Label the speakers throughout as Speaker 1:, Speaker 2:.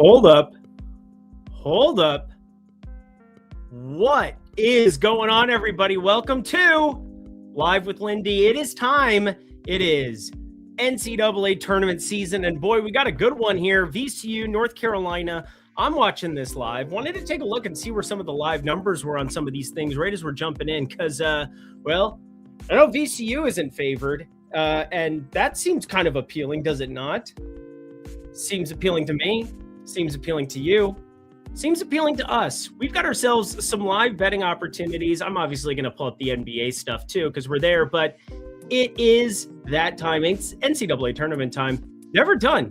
Speaker 1: Hold up. What is going on, everybody? Welcome to Live with Lindy. It is time. It is NCAA tournament season. And boy, we got a good one here. VCU, North Carolina. I'm watching this live. Wanted to take a look and see where some of the live numbers were on some of these things right as we're jumping in. Because, well, I know VCU isn't favored. And that seems kind of appealing, does it not? Seems appealing to me. Seems appealing to you. Seems appealing to us. We've got ourselves some live betting opportunities. I'm obviously going to pull up the NBA stuff too because we're there, but it is that time. It's NCAA tournament time. Never done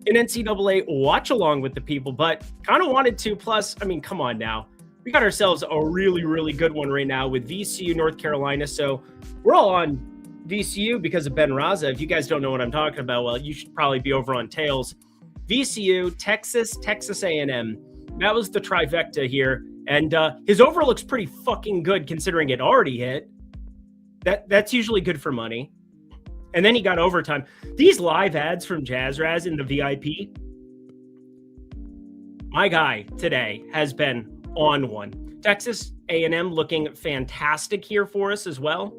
Speaker 1: an NCAA watch along with the people, but kind of wanted to. Plus, I mean, come on now. We got ourselves a really, really good one right now with VCU, North Carolina. So we're all on VCU because of Ben Raza. If you guys don't know what I'm talking about, well, you should probably be over on Tails. VCU, Texas A&M. That was the trifecta here. And his over looks pretty fucking good considering it already hit. That's usually good for money. And then he got overtime. These live ads from Jazzraz in the VIP, my guy today has been on one. Texas A&M looking fantastic here for us as well.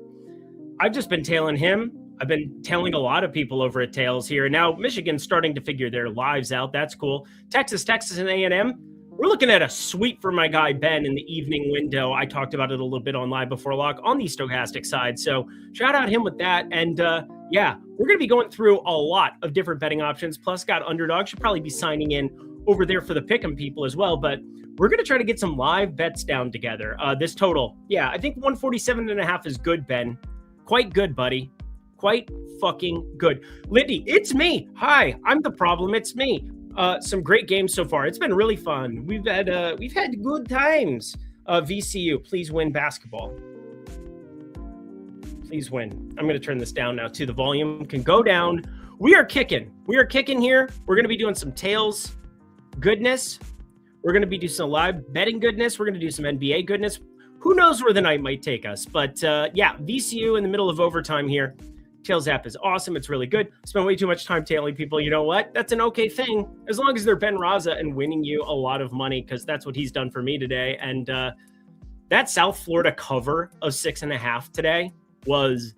Speaker 1: I've just been tailing him. I've been telling a lot of people over at Tails here. Now, Michigan's starting to figure their lives out. That's cool. Texas, and A&M. We're looking at a sweep for my guy, Ben, in the evening window. I talked about it a little bit on Live Before Lock on the stochastic side. So shout out him with that. And yeah, we're going to be going through a lot of different betting options. Plus got Underdog. Should probably be signing in over there for the Pick'em people as well. But we're going to try to get some live bets down together. This total, yeah, I think 147.5 is good, Ben. Quite good, buddy. Quite fucking good. Lindy, it's me. Hi, I'm the problem. It's me. Some great games so far. It's been really fun. We've had good times. VCU, please win basketball. Please win. I'm going to turn this down now too. The volume can go down. We are kicking. We are kicking here. We're going to be doing some Tails goodness. We're going to be doing some live betting goodness. We're going to do some NBA goodness. Who knows where the night might take us? But yeah, VCU in the middle of overtime here. Tails app is awesome. It's really good. Spend way too much time tailing people. You know what? That's an okay thing. As long as they're Ben Raza and winning you a lot of money, because that's what he's done for me today. And that South Florida cover of 6.5 today was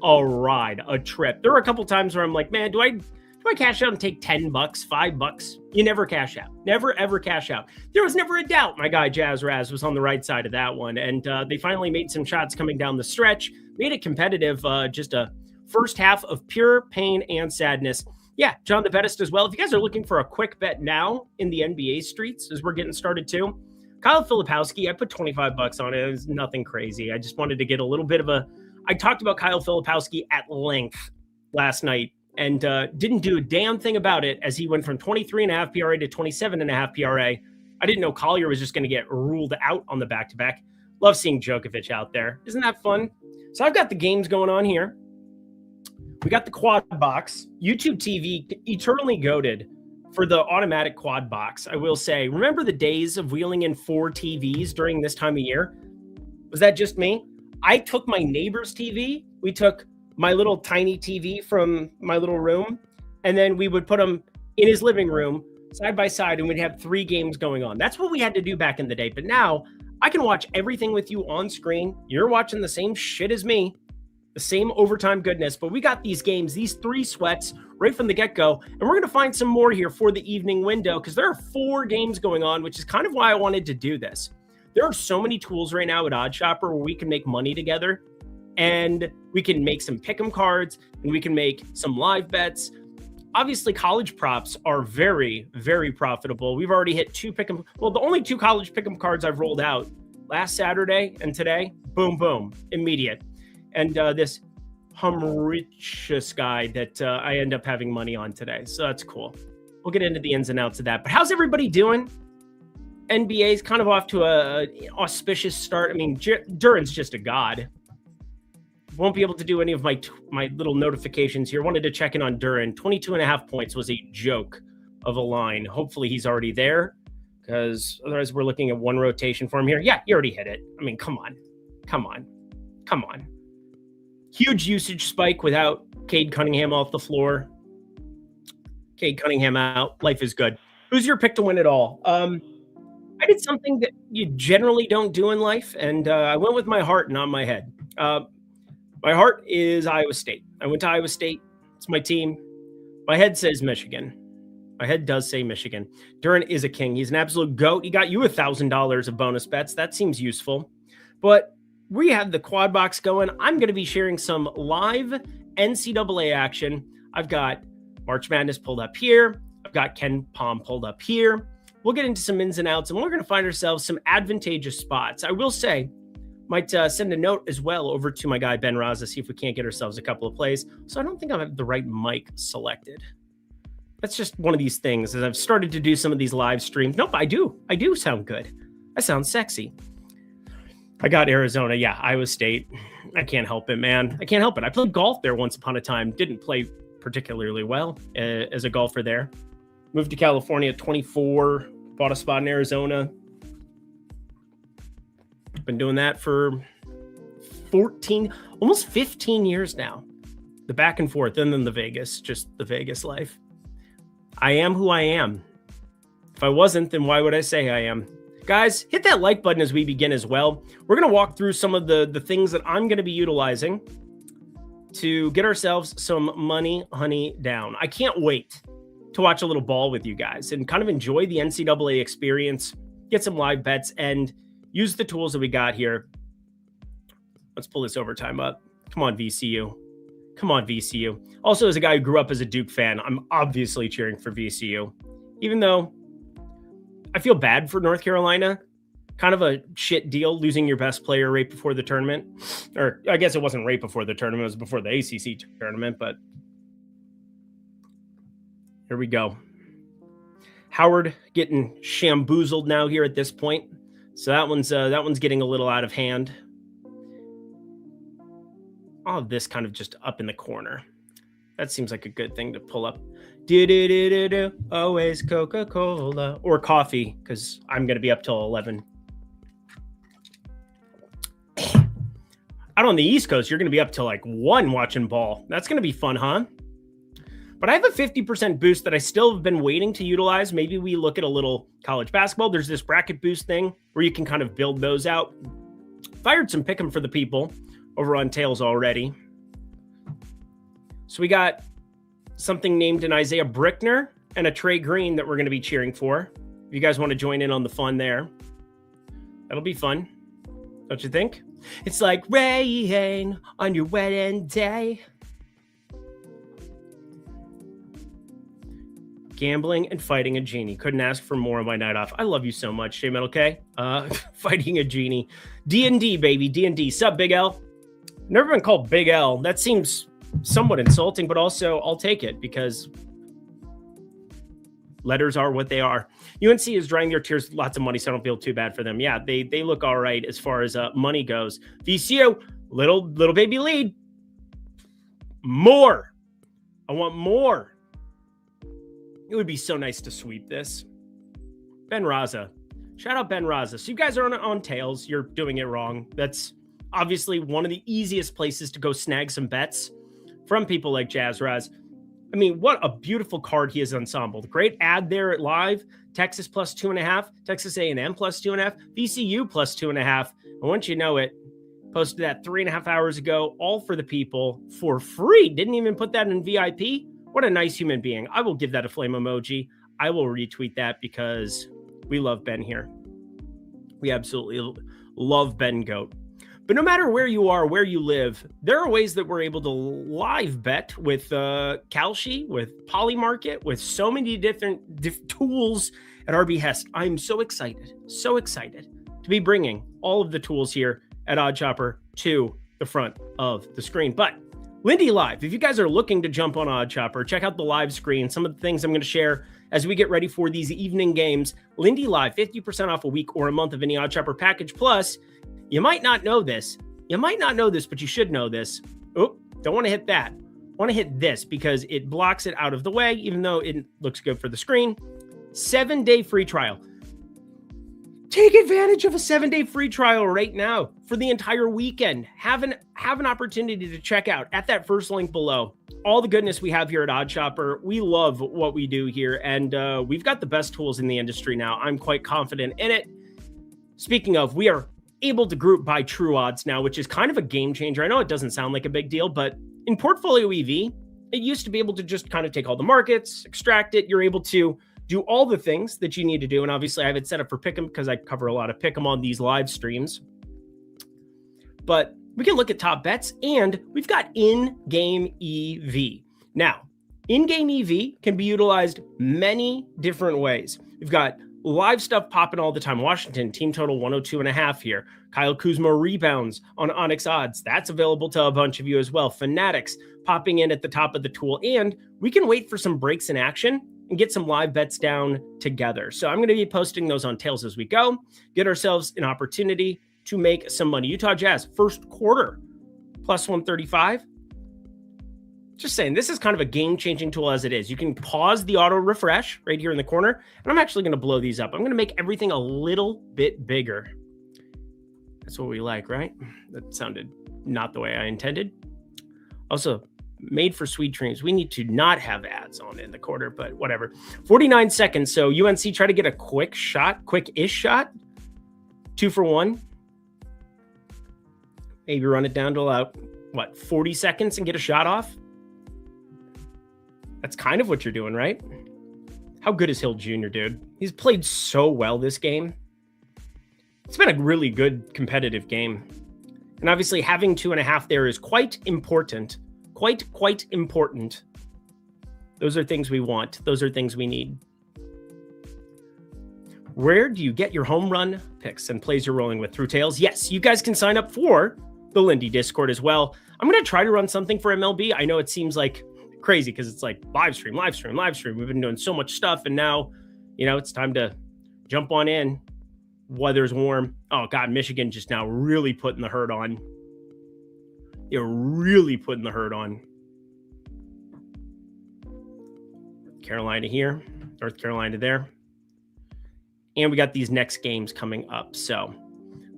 Speaker 1: a ride, a trip. There were a couple times where I'm like, man, do I cash out and take $10, $5? You never cash out. Never, ever cash out. There was never a doubt my guy Jazzraz was on the right side of that one. And they finally made some shots coming down the stretch, made it competitive, just a first half of pure pain and sadness. Yeah, John the Bettist as well. If you guys are looking for a quick bet now in the NBA streets as we're getting started too, Kyle Filipowski, I put $25 on it. It was nothing crazy. I just wanted to get a little bit of I talked about Kyle Filipowski at length last night and didn't do a damn thing about it as he went from 23.5 PRA to 27.5 PRA. I didn't know Collier was just going to get ruled out on the back-to-back. Love seeing Djokovic out there. Isn't that fun? So I've got the games going on here. We got the quad box. YouTube TV, eternally goated for the automatic quad box. I will say, remember the days of wheeling in 4 TVs during this time of year? Was that just me? I took my neighbor's TV. We took my little tiny TV from my little room, and then we would put them in his living room side by side, and we'd have 3 games going on. That's what we had to do back in the day. But now I can watch everything with you on screen. You're watching the same shit as me. The same overtime goodness, but we got these games, these 3 sweats right from the get-go, and we're going to find some more here for the evening window because there are 4 games going on, which is kind of why I wanted to do this. There are so many tools right now at OddsShopper where we can make money together, and we can make some pick'em cards, and we can make some live bets. Obviously, college props are very, very profitable. We've already hit 2 pick'em. Well, the only 2 college pick'em cards I've rolled out last Saturday and today, boom, boom, immediate. And this Humricious guy that I end up having money on today. So that's cool. We'll get into the ins and outs of that. But how's everybody doing? NBA's kind of off to a auspicious start. I mean, Duran's just a god. Won't be able to do any of my little notifications here. Wanted to check in on Duran. 22.5 points was a joke of a line. Hopefully he's already there because otherwise we're looking at 1 rotation for him here. Yeah, he already hit it. I mean, come on. Huge usage spike without Cade Cunningham off the floor. Cade Cunningham out. Life is good. Who's your pick to win it all? I did something that you generally don't do in life, and I went with my heart, not my head. My heart is Iowa State. I went to Iowa State. It's my team. My head says Michigan. My head does say Michigan. Duran is a king. He's an absolute GOAT. He got you $1,000 of bonus bets. That seems useful. But we have the quad box going. I'm going to be sharing some live NCAA action. I've got March Madness pulled up here. I've got Ken Palm pulled up here. We'll get into some ins and outs, and we're going to find ourselves some advantageous spots. I will say, might send a note as well over to my guy Ben Raza, see if we can't get ourselves a couple of plays. So I don't think I have the right mic selected. That's just one of these things. As I've started to do some of these live streams. Nope, I do sound good. I sound sexy. I got Arizona. Yeah, Iowa State. I can't help it, man. I can't help it. I played golf there once upon a time. Didn't play particularly well as a golfer there. Moved to California at 24. Bought a spot in Arizona. Been doing that for 14, almost 15 years now. The back and forth, and then the Vegas, just the Vegas life. I am who I am. If I wasn't, then why would I say I am? Guys, hit that like button as we begin as well. We're going to walk through some of the things that I'm going to be utilizing to get ourselves some money, honey, down. I can't wait to watch a little ball with you guys and kind of enjoy the NCAA experience, get some live bets, and use the tools that we got here. Let's pull this overtime up. Come on, VCU. Come on, VCU. Also, as a guy who grew up as a Duke fan, I'm obviously cheering for VCU, even though I feel bad for North Carolina. Kind of a shit deal losing your best player right before the tournament. Or I guess it wasn't right before the tournament. It was before the ACC tournament, but here we go. Howard getting shamboozled now here at this point. So that one's getting a little out of hand. All of this kind of just up in the corner. That seems like a good thing to pull up. Do always Coca-Cola or coffee, because I'm going to be up till 11. Out on the East Coast, you're going to be up till like 1 watching ball. That's going to be fun, huh? But I have a 50% boost that I still have been waiting to utilize. Maybe we look at a little college basketball. There's this bracket boost thing where you can kind of build those out. Fired some pick'em for the people over on Tails already. So we got something named an Isaiah Brickner and a Trey Green that we're going to be cheering for. If you guys want to join in on the fun there, that'll be fun. Don't you think? It's like rain on your wedding day. Gambling and fighting a genie. Couldn't ask for more on my night off. I love you so much, J Metal K. Fighting a genie. D&D, baby. D&D. Sup, Big L? Never been called Big L. That seems somewhat insulting, but also I'll take it because letters are what they are. UNC is drying their tears with lots of money, so I don't feel too bad for them. Yeah, they look all right as far as money goes. VCU, little baby lead. More. I want more. It would be so nice to sweep this. Ben Raza. Shout out Ben Raza. So you guys are on Tails. You're doing it wrong. That's obviously one of the easiest places to go snag some bets from people like Jazz Raz. I mean, what a beautiful card he has ensembled. Great ad there at live. Texas plus 2.5. Texas A&M plus 2.5. VCU plus 2.5. And once you know it, posted that 3.5 hours ago, all for the people for free. Didn't even put that in VIP. What a nice human being. I will give that a flame emoji. I will retweet that because we love Ben here. We absolutely love Ben Goat. But no matter where you are, where you live, there are ways that we're able to live bet with Kalshi, with Polymarket, with so many different tools at our behest. I'm so excited to be bringing all of the tools here at Odd Chopper to the front of the screen. But Lindy Live, if you guys are looking to jump on Odd Chopper, check out the live screen. Some of the things I'm going to share as we get ready for these evening games. Lindy Live, 50% off a week or a month of any Odd Chopper package. Plus, you might not know this. But you should know this. Oh, don't want to hit that. Want to hit this because it blocks it out of the way, even though it looks good for the screen. 7-day free trial. Take advantage of a 7-day free trial right now for the entire weekend. Have an opportunity to check out at that first link below all the goodness we have here at OddsShopper. We love what we do here, and we've got the best tools in the industry now. I'm quite confident in it. Speaking of, we are able to group by true odds now, which is kind of a game changer. I know it doesn't sound like a big deal, but in Portfolio EV, it used to be able to just kind of take all the markets, extract it. You're able to do all the things that you need to do. And obviously I have it set up for Pick'em because I cover a lot of Pick'em on these live streams. But we can look at top bets, and we've got in-game EV. Now, in-game EV can be utilized many different ways. We've got live stuff popping all the time. Washington, team total 102.5 here. Kyle Kuzma rebounds on Onyx Odds. That's available to a bunch of you as well. Fanatics popping in at the top of the tool. And we can wait for some breaks in action and get some live bets down together. So I'm going to be posting those on Tails as we go. Get ourselves an opportunity to make some money. Utah Jazz, first quarter, plus 135. Just saying, this is kind of a game-changing tool as it is. You can pause the auto refresh right here in the corner, and I'm actually going to blow these up. I'm going to make everything a little bit bigger. That's what we like, right? That sounded not the way I intended. Also, made for sweet dreams. We need to not have ads on in the quarter, but whatever. 49 seconds. So UNC try to get a quick-ish shot. 2 for 1. Maybe run it down to about, 40 seconds and get a shot off? That's kind of what you're doing, right? How good is Hill Jr., dude? He's played so well this game. It's been a really good competitive game. And obviously having 2.5 there is quite important. Quite important. Those are things we want. Those are things we need. Where do you get your home run picks and plays you're rolling with? Through Tails? Yes, you guys can sign up for the Lindy Discord as well. I'm going to try to run something for MLB. I know it seems like crazy because it's like live stream. We've been doing so much stuff, and now, it's time to jump on in. Weather's warm. Oh, God, Michigan just now really putting the hurt on. They're really putting the hurt on. Carolina here, North Carolina there. And we got these next games coming up. So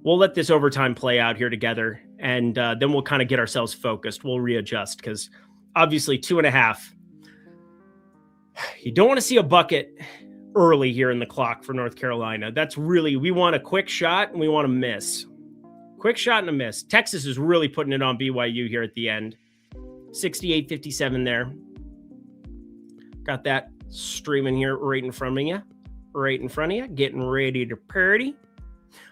Speaker 1: we'll let this overtime play out here together, and then we'll kind of get ourselves focused. We'll readjust because obviously 2.5. You don't want to see a bucket early here in the clock for North Carolina. That's really, we want a quick shot and we want to miss. Quick shot and a miss. Texas is really putting it on BYU here at the end. 68-57 there. Got that streaming here right in front of you. Getting ready to party.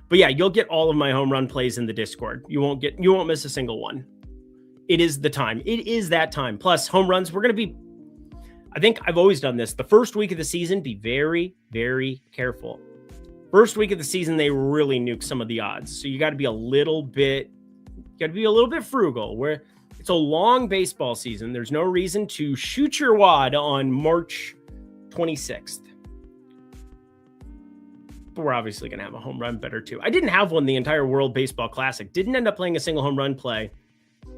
Speaker 1: But yeah, you'll get all of my home run plays in the Discord. You won't miss a single one. It is the time. It is that time. Plus home runs, we're going to be, I think I've always done this. The first week of the season, be very, very careful. First week of the season, they really nuke some of the odds. So you got to be a little bit frugal. Where it's a long baseball season. There's no reason to shoot your wad on March 26th. But we're obviously going to have a home run better too. I didn't have one the entire World Baseball Classic. Didn't end up playing a single home run play.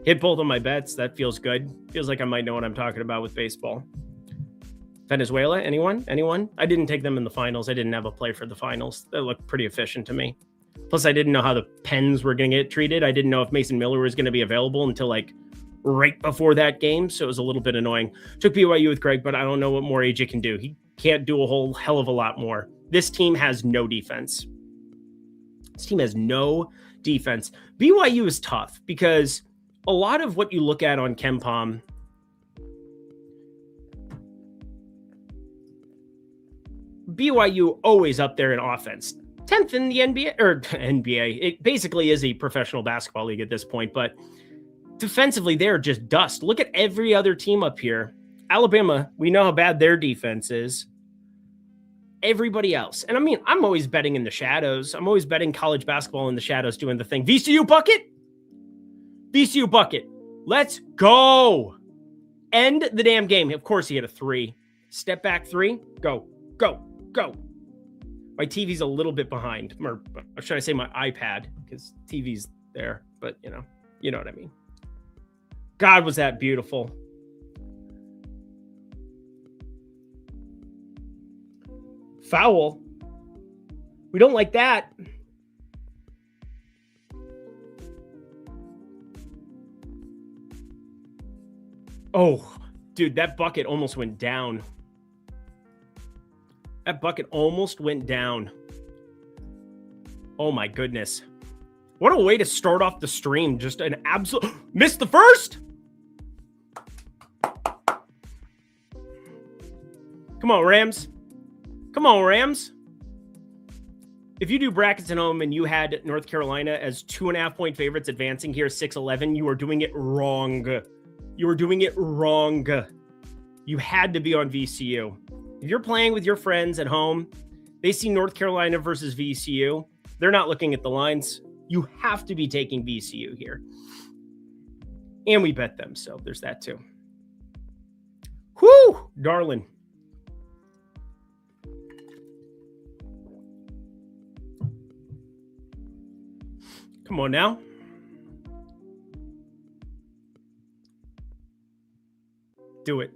Speaker 1: Hit both of my bets. That feels good. Feels like I might know what I'm talking about with baseball. Venezuela, anyone? I didn't take them in the finals. I didn't have a play for the finals. That looked pretty efficient to me. Plus, I didn't know how the Pens were going to get treated. I didn't know if Mason Miller was going to be available until right before that game. So it was a little bit annoying. Took BYU with Greg, but I don't know what more AJ can do. He can't do a whole hell of a lot more. This team has no defense. BYU is tough because a lot of what you look at on KenPom, BYU always up there in offense. 10th in the NBA. It basically is a professional basketball league at this point, but defensively, they're just dust. Look at every other team up here. Alabama, we know how bad their defense is. Everybody else. And I mean, I'm always betting in the shadows. I'm always betting college basketball in the shadows doing the thing. VCU bucket. Let's go. End the damn game. Of course, he hit a 3. Step back 3. Go. My TV's a little bit behind. Or should I say my iPad? Because TV's there. But, you know what I mean. God, was that beautiful. Foul. We don't like that. Oh, dude, that bucket almost went down. That bucket almost went down. Oh my goodness. What a way to start off the stream. Just an absolute... Missed the first? Come on, Rams. Come on, Rams. If you do brackets at home and you had North Carolina as 2.5-point favorites advancing here 6-11, you are doing it wrong. You are doing it wrong. You had to be on VCU. If you're playing with your friends at home, they see North Carolina versus VCU. They're not looking at the lines. You have to be taking VCU here. And we bet them, so there's that too. Whew, darling. Come on now. Do it.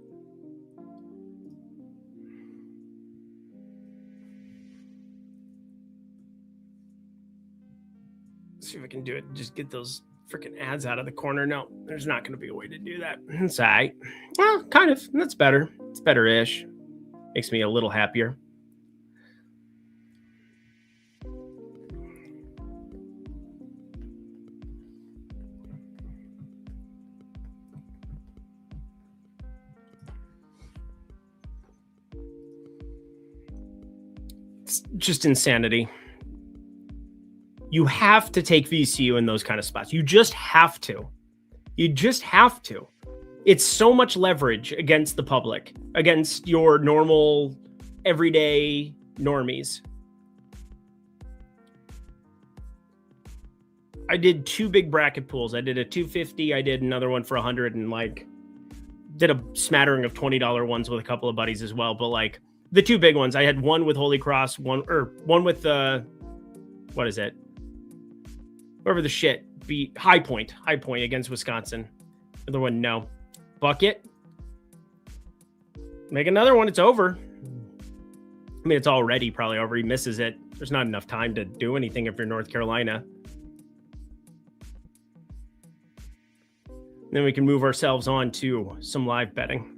Speaker 1: See if I can do it. Just get those freaking ads out of the corner. No, there's not going to be a way to do that. It's all right. Well, kind of. That's better. It's better-ish. Makes me a little happier. It's just insanity. You have to take VCU in those kind of spots. You just have to. You just have to. It's so much leverage against the public, against your normal, everyday normies. I did 2 big bracket pools. I did a 250. I did another one for 100, and did a smattering of $20 ones with a couple of buddies as well. But the 2 big ones, I had one with Holy Cross, one with what is it? Whoever the shit beat High Point against Wisconsin. The other one, no. Bucket. Make another one. It's over. I mean, it's already probably over. He misses it. There's not enough time to do anything if you're North Carolina. Then we can move ourselves on to some live betting.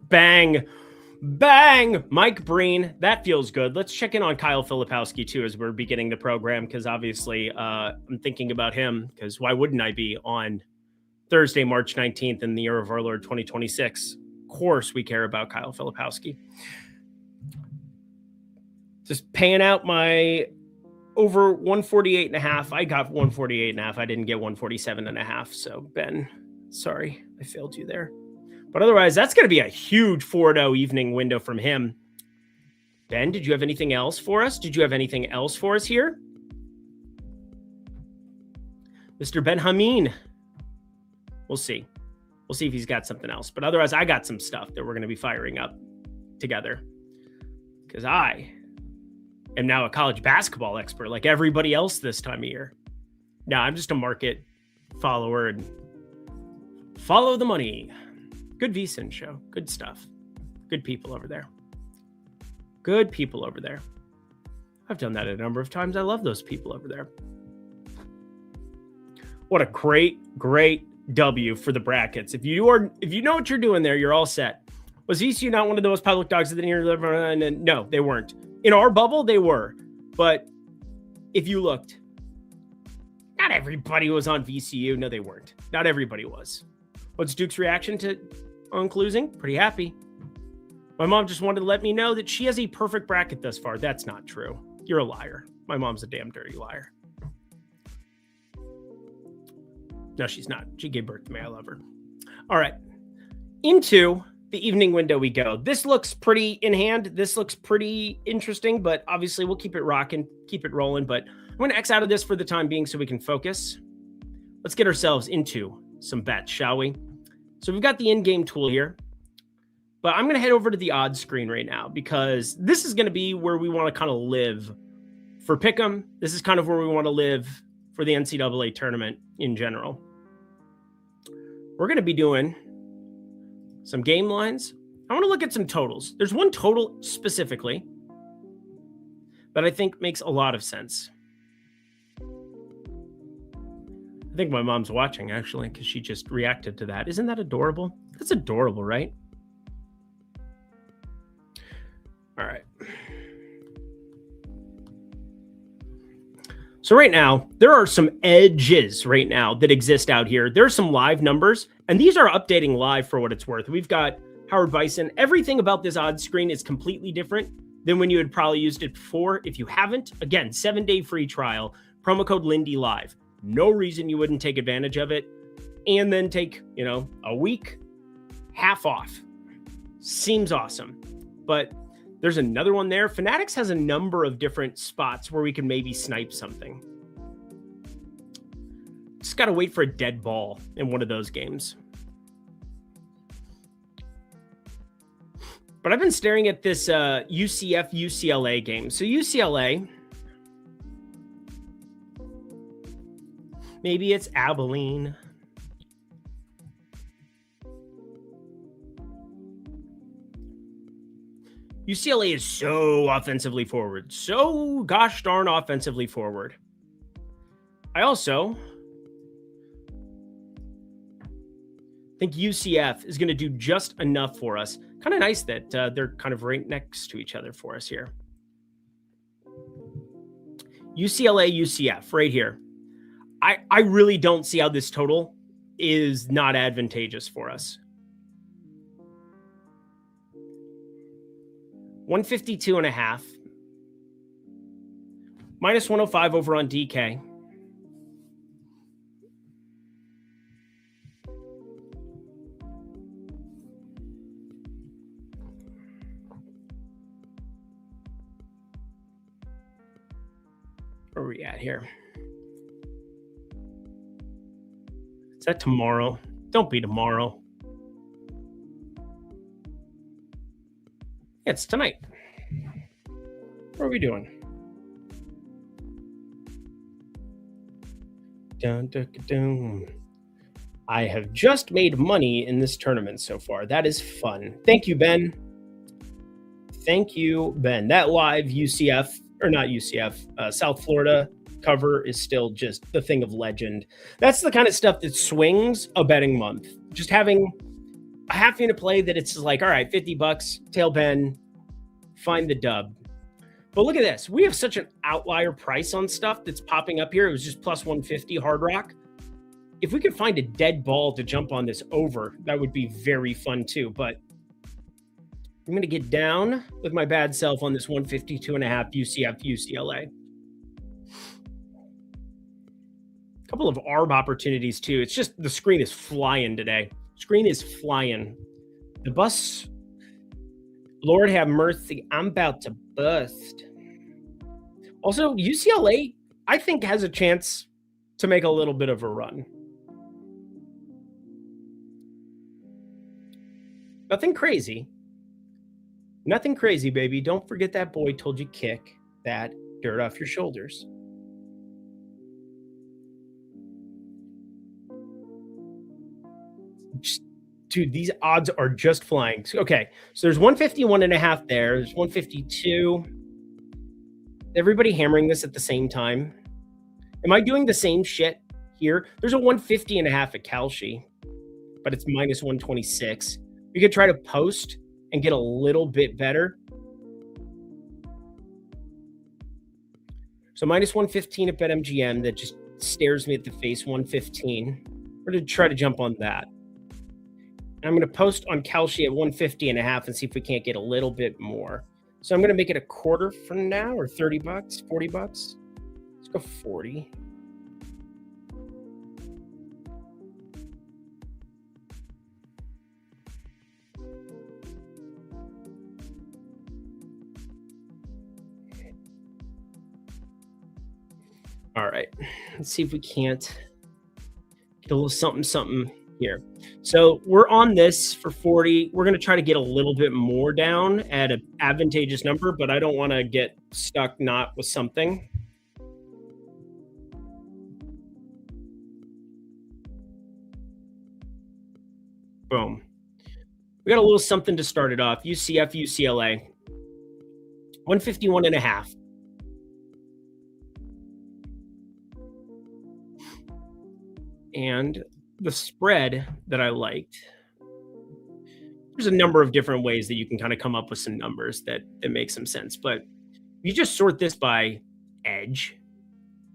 Speaker 1: Bang. Bang! Mike Breen. That feels good. Let's check in on Kyle Filipowski, too, as we're beginning the program, because obviously I'm thinking about him, because why wouldn't I be on Thursday, March 19th in the year of our Lord 2026? Of course we care about Kyle Filipowski. Just paying out my over 148.5. I got 148.5. I didn't get 147.5. So, Ben, sorry, I failed you there. But otherwise, that's going to be a huge 4-0 evening window from him. Ben, did you have anything else for us? Did you have anything else for us here? Mr. Ben Hameen. We'll see. We'll see if he's got something else. But otherwise, I got some stuff that we're going to be firing up together. Because I am now a college basketball expert like everybody else this time of year. Now, I'm just a market follower and follow the money. Good VSiN show. Good stuff. Good people over there. Good people over there. I've done that a number of times. I love those people over there. What a great W for the brackets. If you know what you're doing there, you're all set. Was VCU not one of those public dogs that didn't? No, they weren't. In our bubble, they were. But if you looked, not everybody was on VCU. No, they weren't. Not everybody was. What's Duke's reaction to Unc losing? Pretty happy. My mom just wanted to let me know that she has a perfect bracket thus far. That's not true. You're a liar. My mom's a damn dirty liar. No, she's not. She gave birth to me. I love her. All right. Into the evening window we go. This looks pretty in hand. This looks pretty interesting, but obviously we'll keep it rocking, keep it rolling. But I'm going to X out of this for the time being so we can focus. Let's get ourselves into some bets, shall we? So we've got the in-game tool here, but I'm going to head over to the odds screen right now because this is going to be where we want to kind of live for Pick'em. This is kind of where we want to live for the NCAA tournament in general. We're going to be doing some game lines. I want to look at some totals. There's one total specifically that I think makes a lot of sense. I think my mom's watching, actually, because she just reacted to that. Isn't that adorable? That's adorable, right? All right. So right now, there are some edges right now that exist out here. There's some live numbers, and these are updating live for what it's worth. We've got Howard Bison. Everything about this odds screen is completely different than when you had probably used it before. If you haven't, again, 7-day free trial, promo code Lindy Live. No reason you wouldn't take advantage of it, and then take, a week half off. Seems awesome. But there's another one there. Fanatics has a number of different spots where we can maybe snipe something. Just got to wait for a dead ball in one of those games. But I've been staring at this UCF UCLA game. So UCLA, maybe it's Abilene. UCLA is so offensively forward. So gosh darn offensively forward. I also think UCF is going to do just enough for us. Kind of nice that they're kind of right next to each other for us here. UCLA, UCF right here. I really don't see how this total is not advantageous for us. 152.5. Minus 105 over on DK. Where are we at here? Is that tomorrow? Don't be tomorrow. Yeah, it's tonight. What are we doing? Dun, dun, dun. I have just made money in this tournament so far. That is fun. Thank you, Ben. Thank you, Ben. That live UCF, or not UCF, South Florida cover is still just the thing of legend. That's the kind of stuff that swings a betting month. Just having a half unit play that it's like, all right, $50, tail Ben, find the dub. But look at this. We have such an outlier price on stuff that's popping up here. It was just plus 150 Hard Rock. If we could find a dead ball to jump on this over, that would be very fun too. But I'm going to get down with my bad self on this 152.5 UCF UCLA. A couple of ARB opportunities too. It's just the screen is flying today. Screen is flying. The bus, Lord have mercy, I'm about to bust. Also, UCLA, I think, has a chance to make a little bit of a run. Nothing crazy. Nothing crazy, baby. Don't forget that boy told you kick that dirt off your shoulders. Dude, these odds are just flying. Okay, so there's 151.5 there. There's 152. Everybody hammering this at the same time. Am I doing the same shit here? There's a 150.5 at Kalshi, but it's minus 126. We could try to post and get a little bit better. So minus 115 at BetMGM that just stares me at the face, 115. We're going to try to jump on that. And I'm going to post on Kalshi at 150.5 and see if we can't get a little bit more. So I'm going to make it a quarter for now, or $30, $40. Let's go 40. All right, let's see if we can't get a little something here. So we're on this for 40. We're going to try to get a little bit more down at an advantageous number, but I don't want to get stuck not with something. Boom. We got a little something to start it off. UCF, UCLA. 151.5. And the spread that I liked, there's a number of different ways that you can kind of come up with some numbers that make some sense. But you just sort this by edge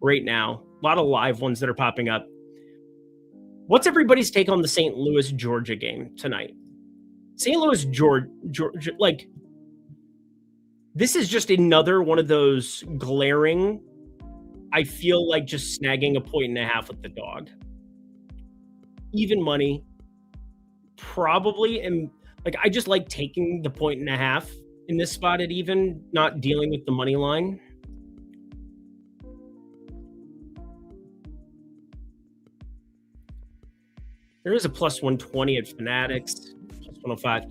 Speaker 1: right now. A lot of live ones that are popping up. What's everybody's take on the St. Louis, Georgia game tonight? St. Louis, Georgia, like, this is just another one of those glaring, I feel like just snagging a 1.5 with the dog. Even money, probably, and like I just like taking the 1.5 in this spot at even, not dealing with the money line. There is a plus 120 at Fanatics, plus 105.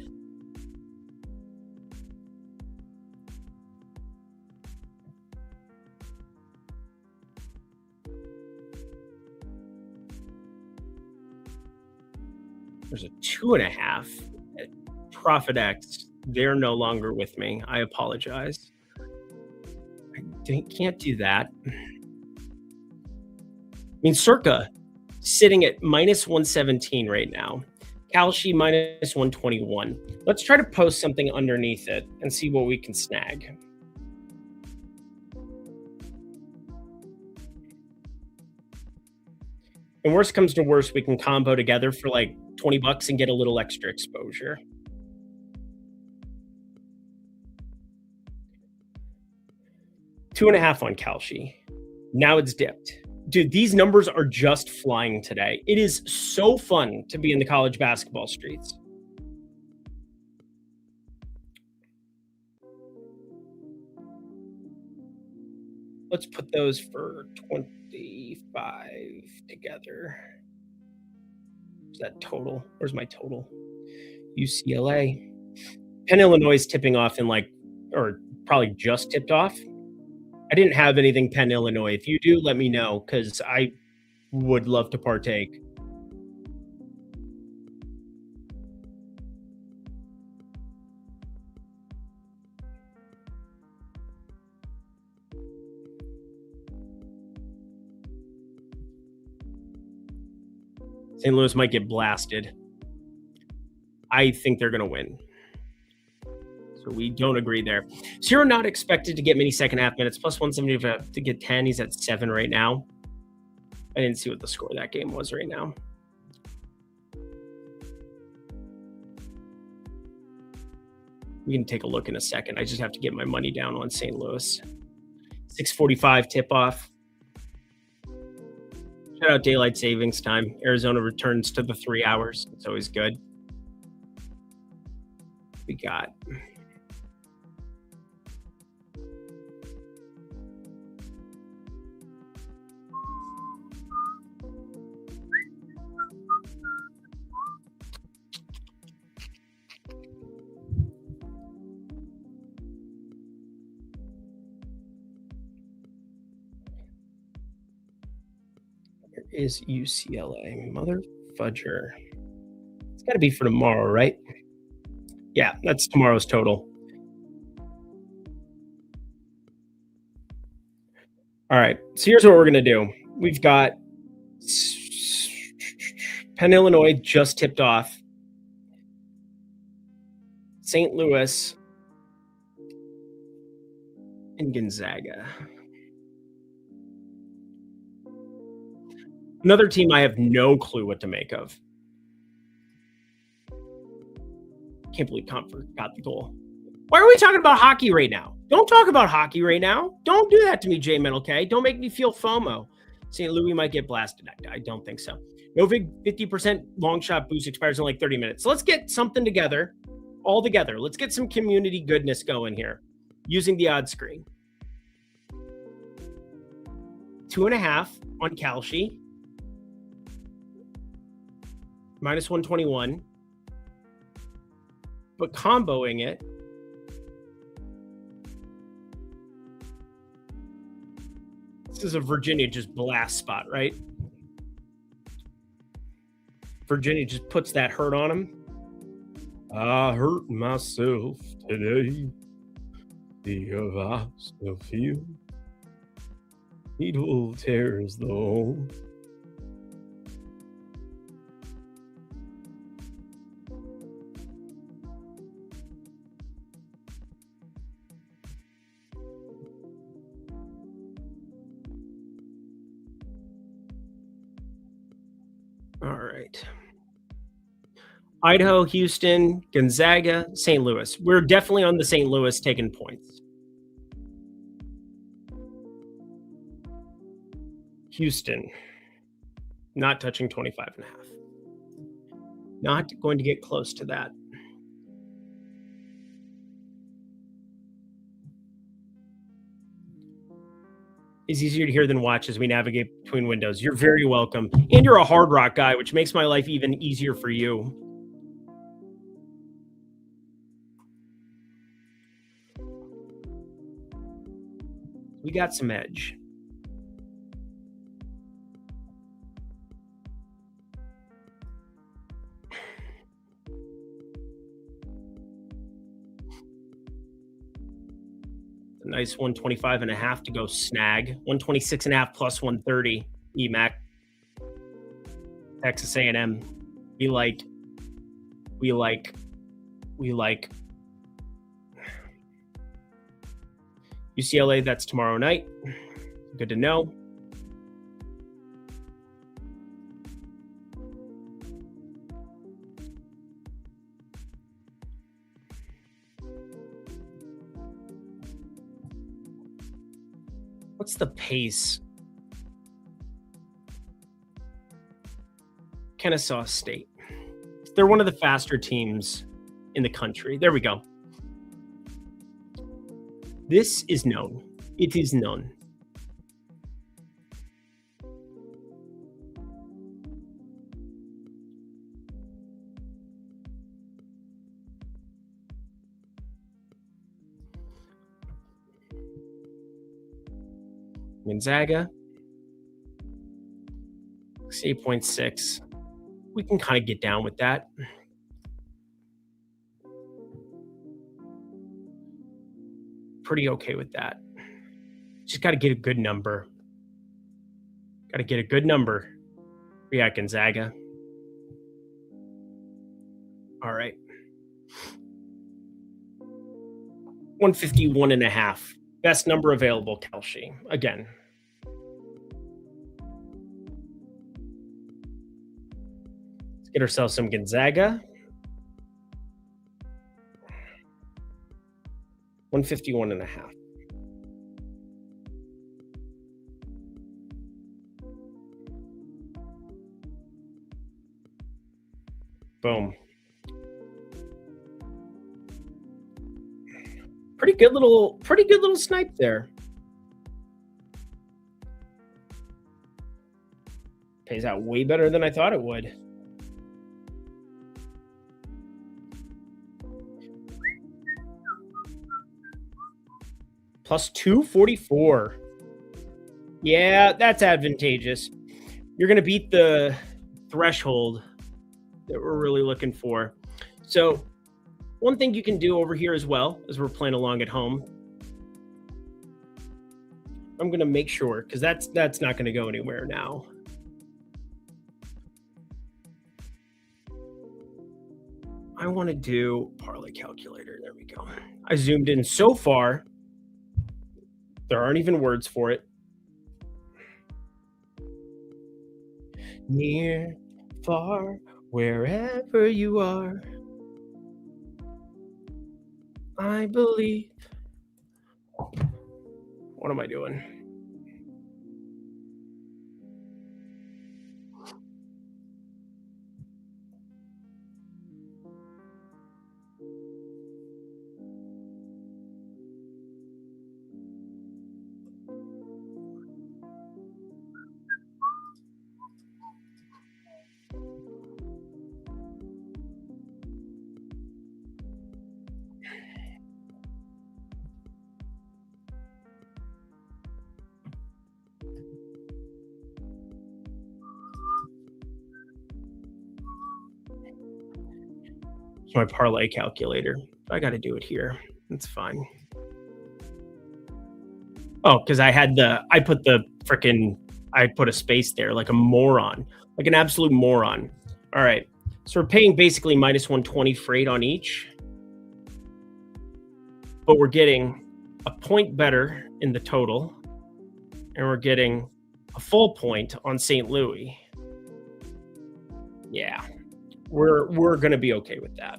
Speaker 1: There's a 2.5 at Profit X. They're no longer with me. I apologize. I can't do that. I mean, Circa sitting at minus 117 right now. Kalshi minus 121. Let's try to post something underneath it and see what we can snag. And worst comes to worst, we can combo together for like $20 and get a little extra exposure. $2.5 on Kalshi. Now it's dipped. Dude, these numbers are just flying today. It is so fun to be in the college basketball streets. Let's put those for 25 together. Where's that total? Where's my total? UCLA. Penn, Illinois is tipping off in like, or probably just tipped off. I didn't have anything Penn, Illinois. If you do, let me know, because I would love to partake. St. Louis might get blasted. I think they're going to win. So we don't agree there. So you're not expected to get many second half minutes. Plus 175 to get 10. He's at 7 right now. I didn't see what the score of that game was right now. We can take a look in a second. I just have to get my money down on St. Louis. 6:45 tip-off. Shout out daylight savings time. Arizona returns to the 3 hours. It's always good. We got... is UCLA. Mother fudger. It's got to be for tomorrow, right? Yeah, that's tomorrow's total. All right, so here's what we're going to do. We've got Penn, Illinois just tipped off. St. Louis and Gonzaga. Another team I have no clue what to make of. Can't believe Comfort got the goal. Why are we talking about hockey right now? Don't talk about hockey right now. Don't do that to me, J Metal K. Don't make me feel FOMO. St. Louis might get blasted. I don't think so. Novig 50% long shot boost expires in like 30 minutes. So let's get something together, all together. Let's get some community goodness going here using the odd screen. 2.5 on Kalshi. Minus 121. But comboing it. This is a Virginia just blast spot, right? Virginia just puts that hurt on him. I hurt myself today. The I still feel needle tears though. All right. Idaho, Houston, Gonzaga, St. Louis. We're definitely on the St. Louis taking points. Houston, not touching 25.5. Not going to get close to that. Is easier to hear than watch as we navigate between windows. You're very welcome. And you're a Hard Rock guy, which makes my life even easier for you. We got some edge. A nice 125.5 to go snag. 126.5 plus 130. EMAC. Texas A&M. We like. UCLA, that's tomorrow night. Good to know. What's the pace? Kennesaw State. They're one of the faster teams in the country. There we go. This is known. It is known. Gonzaga. 8.6. We can kind of get down with that. Pretty okay with that. Just got to get a good number. Got to get a good number. Yeah, Gonzaga. All right. 151.5. Best number available, Kelshi. Again. Let's get ourselves some Gonzaga. 151.5. Boom. Pretty good little snipe there. Pays out way better than I thought it would. Plus 244. Yeah, that's advantageous. You're going to beat the threshold that we're really looking for. So one thing you can do over here as well, as we're playing along at home, I'm going to make sure, because that's not going to go anywhere now. I want to do parlay calculator. There we go. I zoomed in so far. There aren't even words for it. Near, far, wherever you are, I believe. What am I doing? my parlay calculator. I got to do it here. That's fine. Oh, because I put a space there like a moron, like an absolute moron. All right. So we're paying basically minus 120 freight on each, but we're getting a point better in the total, and we're getting a full point on St. Louis. Yeah, we're going to be okay with that.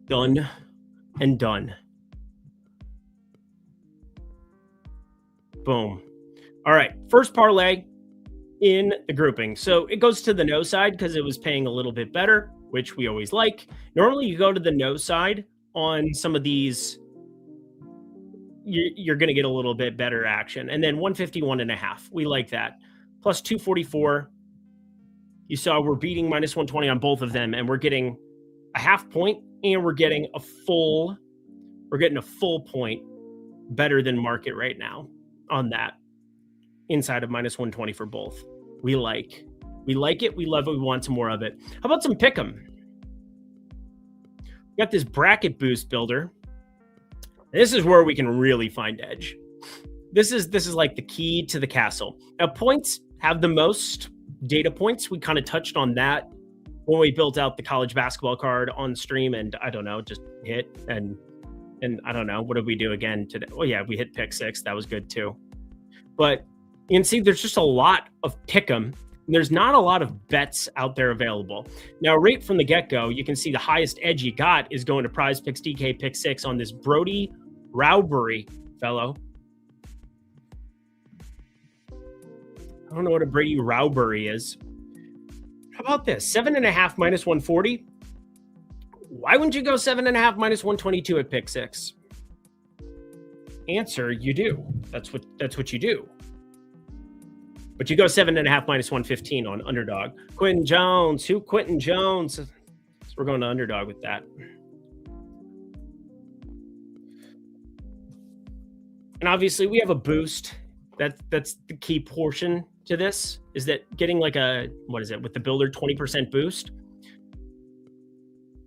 Speaker 1: Done and done. Boom. All right, first parlay in the grouping. So it goes to the no side because it was paying a little bit better, which we always like. Normally you go to the no side on some of these, you're going to get a little bit better action. And then 151.5, we like that. Plus 244. You saw we're beating minus 120 on both of them, and we're getting a half point, and we're getting a full point better than market right now on that, inside of minus 120 for both. We like it. We love it. We want some more of it. How about some pick'em? We got this bracket boost builder. This is where we can really find edge. This is like the key to the castle. Now, points have the most data points. We kind of touched on that when we built out the college basketball card on stream, and I don't know, just hit and I don't know, what did we do again today? Oh yeah, we hit pick 6. That was good too. But you can see there's just a lot of pick'em. There's not a lot of bets out there available. Now, right from the get-go, you can see the highest edge you got is going to PrizePicks DK pick 6 on this Brody Rowbury fellow. I don't know what a Brady Rowbury is. How about this? 7.5 minus 140. Why wouldn't you go 7.5 minus 122 at pick 6? Answer: you do. That's what you do. But you go 7.5 minus 115 on underdog. Quentin Jones. Who Quentin Jones? So we're going to underdog with that. And obviously we have a boost. That's the key portion to this, is that getting like a, what is it, with the builder, 20% boost.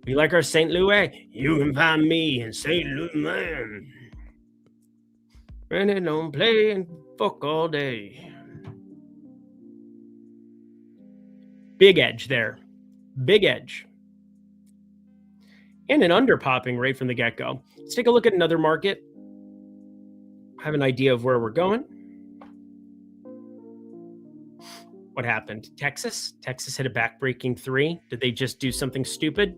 Speaker 1: We like our St. Louis. You can find me in St. Louis, man. And they don't play and fuck all day. Big edge there. Big edge. And an under popping right from the get-go. Let's take a look at another market. I have an idea of where we're going. What happened? Texas? Texas hit a back-breaking 3. Did they just do something stupid?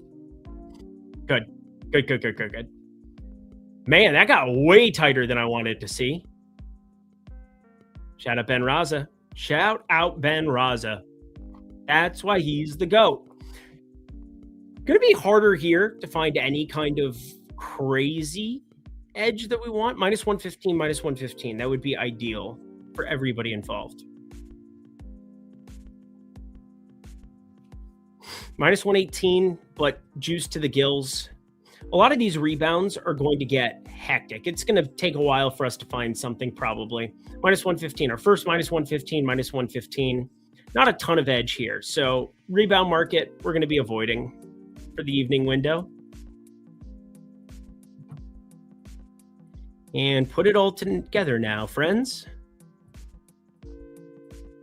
Speaker 1: Good. Good. Man, that got way tighter than I wanted to see. Shout out Ben Raza. Shout out Ben Raza. That's why he's the GOAT. Going to be harder here to find any kind of crazy edge that we want. Minus 115, minus 115. That would be ideal for everybody involved. Minus 118, but juice to the gills. A lot of these rebounds are going to get hectic. It's going to take a while for us to find something, probably. Minus 115. Our first minus 115, minus 115. Not a ton of edge here. So rebound market, we're going to be avoiding for the evening window. And put it all together now, friends.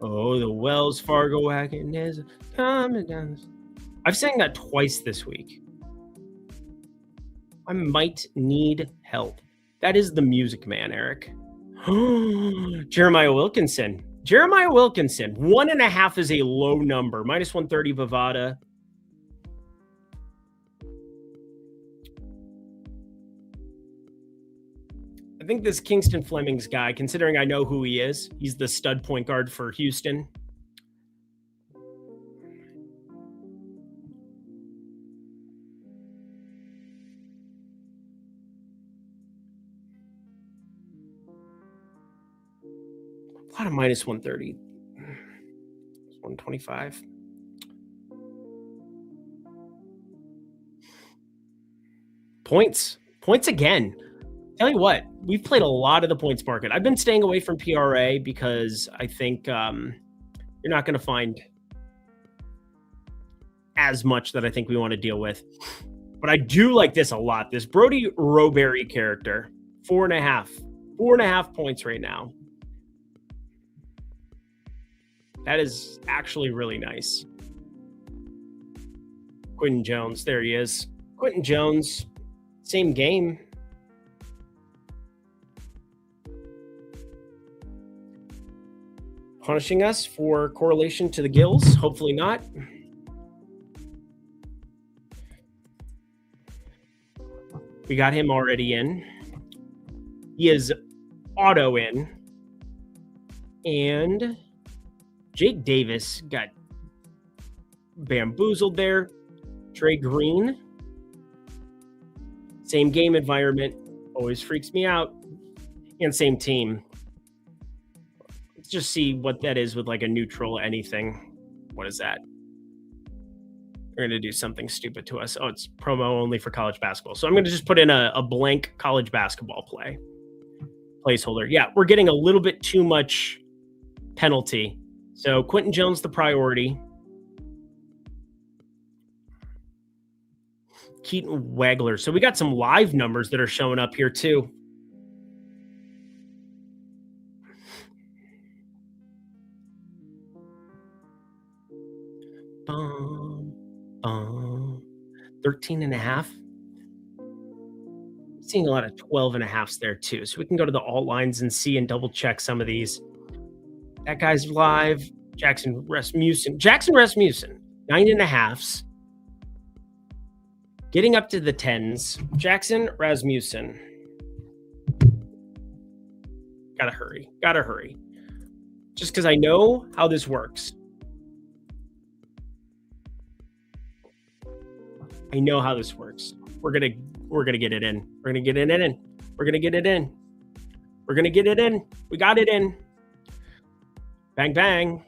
Speaker 1: Oh, the Wells Fargo wagon is coming down. I've sang that twice this week. I might need help. That is the Music Man, Eric. Jeremiah Wilkinson. 1.5 is a low number. Minus 130 Bovada. I think this Kingston Flemings guy, considering I know who he is, he's the stud point guard for Houston. A lot of minus 130. 125. Points again. Tell you what, we've played a lot of the points market. I've been staying away from PRA because I think you're not going to find as much that I think we want to deal with. But I do like this a lot. This Brody Roberry character, 4.5 points right now. That is actually really nice. Quentin Jones, there he is. Quentin Jones, same game. Punishing us for correlation to the gills. Hopefully not. We got him already in. He is auto in. And Jake Davis got bamboozled there. Trey Green. Same game environment. Always freaks me out. And same team. Let's just see what that is with like a neutral anything. What is that? They're going to do something stupid to us. Oh, it's promo only for college basketball. So I'm going to just put in a blank college basketball placeholder. Yeah, we're getting a little bit too much penalty. So Quentin Jones, the priority. Keaton Wagler. So we got some live numbers that are showing up here too. Bum, 13.5. Seeing a lot of 12.5s there too. So we can go to the alt lines and see and double check some of these. That guy's live. Jackson Rasmussen, 9.5s. Getting up to the 10s. Jackson Rasmussen. Gotta hurry. Just because I know how this works. I know how this works. We're gonna get it in. We're gonna get it in. We got it in. Bang bang.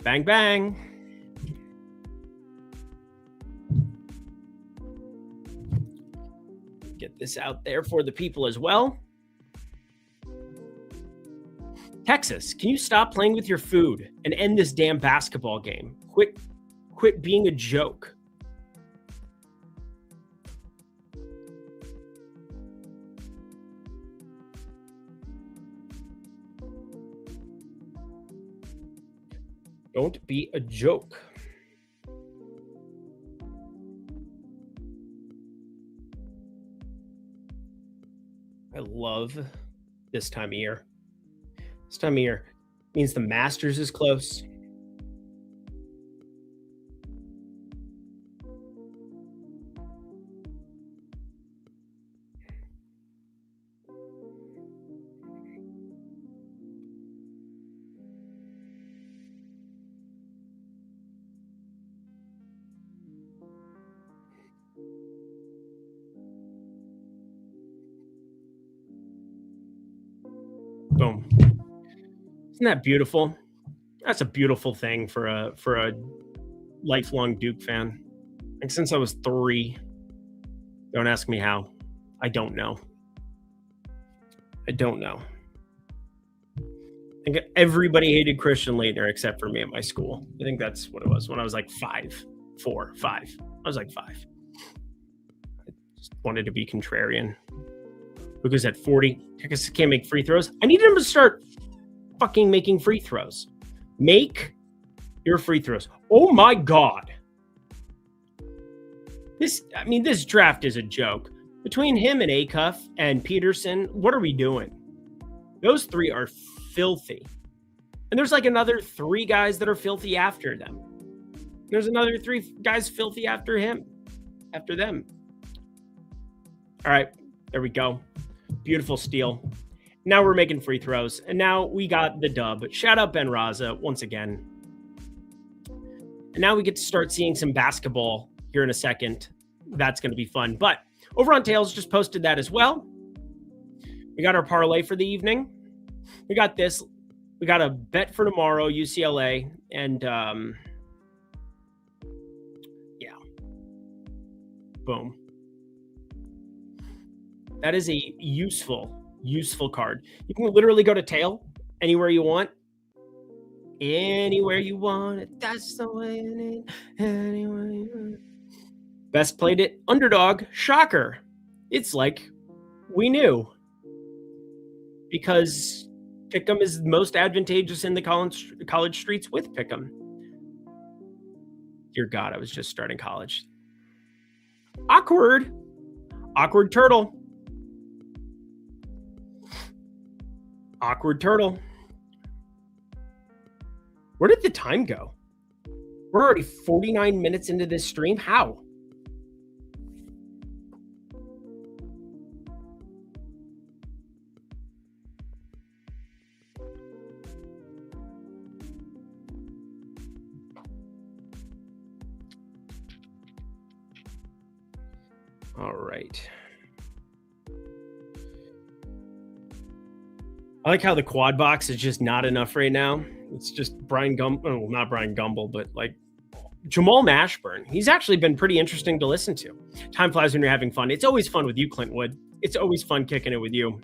Speaker 1: Bang bang. Get this out there for the people as well. Texas, can you stop playing with your food and end this damn basketball game? Quit being a joke. Don't be a joke. I love this time of year. This time of year means the Masters is close. Boom. Isn't that beautiful? That's a beautiful thing for a lifelong Duke fan. Like since I was 3. Don't ask me how. I don't know. I think everybody hated Christian Laettner except for me at my school. I think that's what it was when I was like 5. I was like 5. I just wanted to be contrarian. Because at 40, Texas can't make free throws. I needed him to start fucking making free throws. Make your free throws. Oh my God. This draft is a joke. Between him and Acuff and Peterson, what are we doing? Those 3 are filthy. And there's like another 3 guys that are filthy after them. There's another 3 guys filthy after them. All right, there we go. Beautiful steal. Now we're making free throws. And now we got the dub. Shout out Ben Raza once again. And now we get to start seeing some basketball here in a second. That's going to be fun. But over on Tails, just posted that as well. We got our parlay for the evening. We got this. We got a bet for tomorrow, UCLA, and yeah, boom. That is a useful card. You can literally go to tail anywhere you want. Anywhere you want it. That's the way it is. Anywhere you want it. Best played it. Underdog. Shocker. It's like we knew. Because Pick'em is most advantageous in the college streets with Pick'em. Dear God, I was just starting college. Awkward. Awkward turtle. Awkward turtle. Where did the time go? We're already 49 minutes into this stream. How? All right. I like how the quad box is just not enough right now. It's just Brian Gumble, well, not Brian Gumble, but like Jamal Mashburn. He's actually been pretty interesting to listen to. Time flies when you're having fun. It's always fun with you, Clint Wood. It's always fun kicking it with you.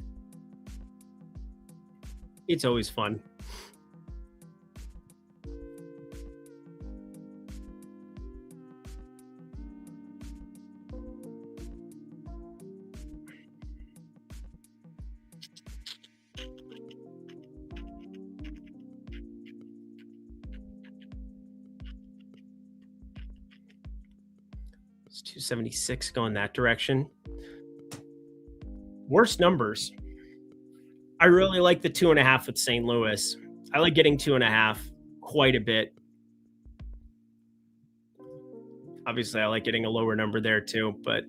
Speaker 1: It's always fun. It's 276 going that direction. Worst numbers. I really like the 2.5 with St. Louis. I like getting 2.5 quite a bit. Obviously, I like getting a lower number there too, but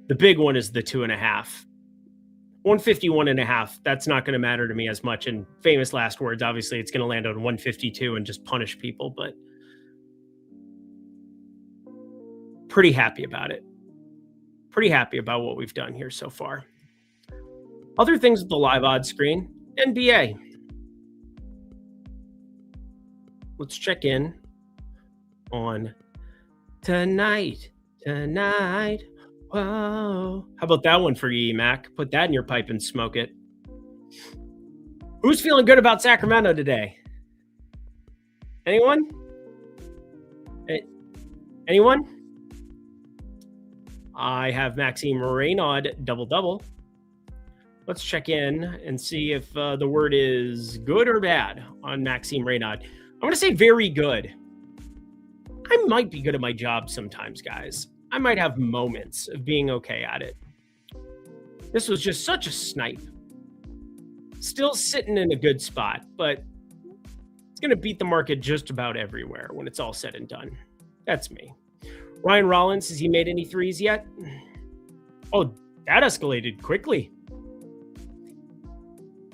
Speaker 1: the big one is the 2.5. 151.5. That's not going to matter to me as much. And famous last words, obviously, it's going to land on 152 and just punish people, but pretty happy about it. Pretty happy about what we've done here so far. Other things with the live odds screen, NBA. Let's check in on tonight. Whoa. How about that one for you, Mac? Put that in your pipe and smoke it. Who's feeling good about Sacramento today? Anyone? Anyone? I have Maxime Reynaud double-double. Let's check in and see if the word is good or bad on Maxime Reynaud. I'm going to say very good. I might be good at my job sometimes, guys. I might have moments of being okay at it. This was just such a snipe. Still sitting in a good spot, but it's going to beat the market just about everywhere when it's all said and done. That's me. Ryan Rollins, has he made any threes yet? Oh, that escalated quickly.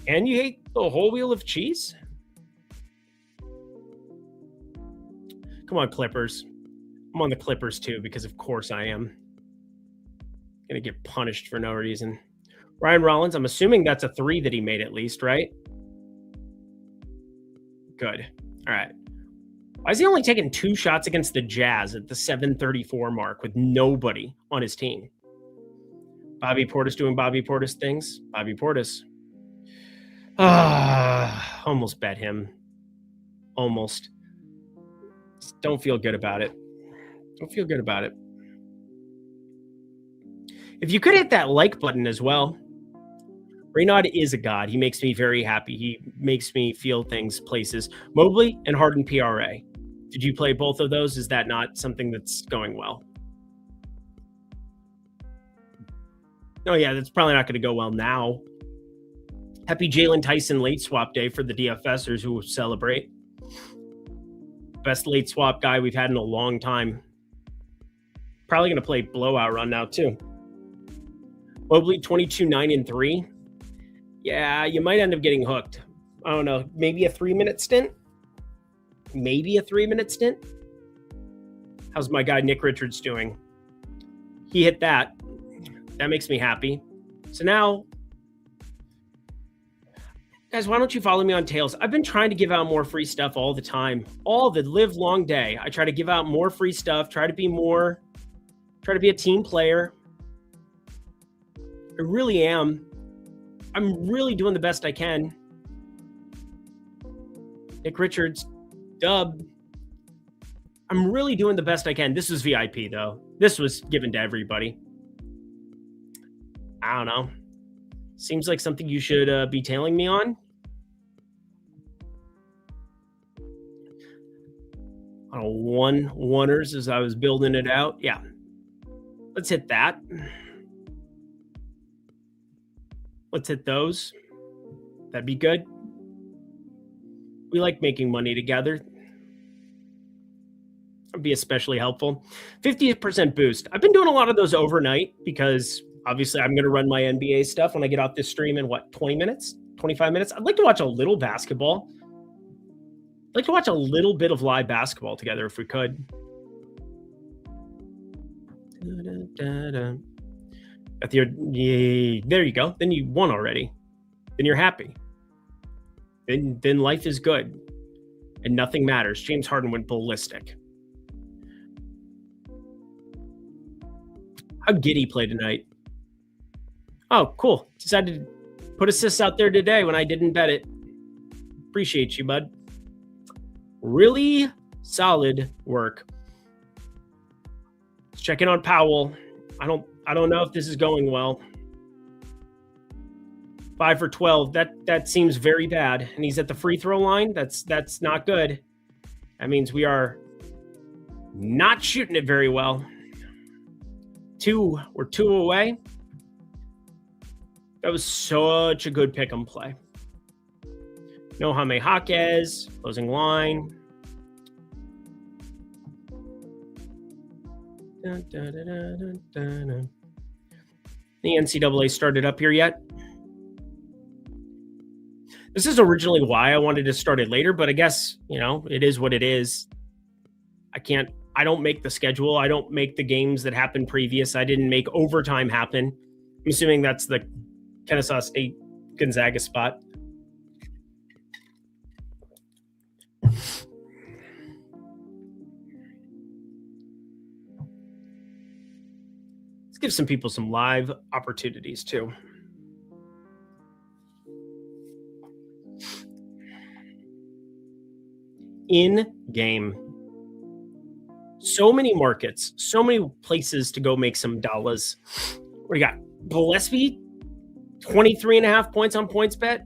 Speaker 1: And you hate the whole wheel of cheese? Come on, Clippers. I'm on the Clippers too, because of course I am. Gonna get punished for no reason. Ryan Rollins, I'm assuming that's a 3 that he made at least, right? Good. All right. Why is he only taking 2 shots against the Jazz at the 7:34 mark with nobody on his team? Bobby Portis doing Bobby Portis things. Bobby Portis. Almost bet him. Almost. Just don't feel good about it. Don't feel good about it. If you could hit that like button as well. Reynaud is a god. He makes me very happy. He makes me feel things, places. Mobley and Harden PRA. Did you play both of those? Is that not something that's going well? Oh, yeah, that's probably not going to go well now. Happy Jalen Tyson late swap day for the DFSers who celebrate. Best late swap guy we've had in a long time. Probably going to play blowout run now, too. Mobley 22-9-3. Yeah, you might end up getting hooked. I don't know. Maybe a 3-minute stint? Maybe a 3-minute stint? How's my guy Nick Richards doing? He hit that. That makes me happy. So now, Guys, why don't you follow me on Tails? I've been trying to give out more free stuff all the time. All the live long day. I try to give out more free stuff, try to be a team player. I really am. I'm really doing the best I can. Nick Richards, dub. I'm really doing the best I can. This was VIP, though. This was given to everybody. I don't know. Seems like something you should be tailing me on. One-oneers as I was building it out. Yeah. Let's hit that. Let's hit those. That'd be good. We like making money together. That'd be especially helpful. 50% boost. I've been doing a lot of those overnight because obviously I'm going to run my NBA stuff when I get off this stream in 20 minutes, 25 minutes. I'd like to watch a little basketball. I'd like to watch a little bit of live basketball together if we could. There you go. Then you won already. Then you're happy. Then life is good. And nothing matters. James Harden went ballistic. How'd Giddy play tonight? Oh, cool. Decided to put assists out there today when I didn't bet it. Appreciate you, bud. Really solid work. Let's check in on Powell. I don't know if this is going well. 5 for 12. That seems very bad. And he's at the free throw line. That's not good. That means we are not shooting it very well. We're 2 away. That was such a good pick 'em play. No Jaime Jaquez, closing line. Dun, dun, dun, dun, dun, dun. The NCAA started up here yet? This is originally why I wanted to start it later, but I guess, it is what it is. I don't make the schedule. I don't make the games that happened previous. I didn't make overtime happen. I'm assuming that's the Kennesaw State Gonzaga spot. Let's give some people some live opportunities too. In game. So many markets, so many places to go make some dollars. What do you got? Gillespie, 23.5 points on PointsBet.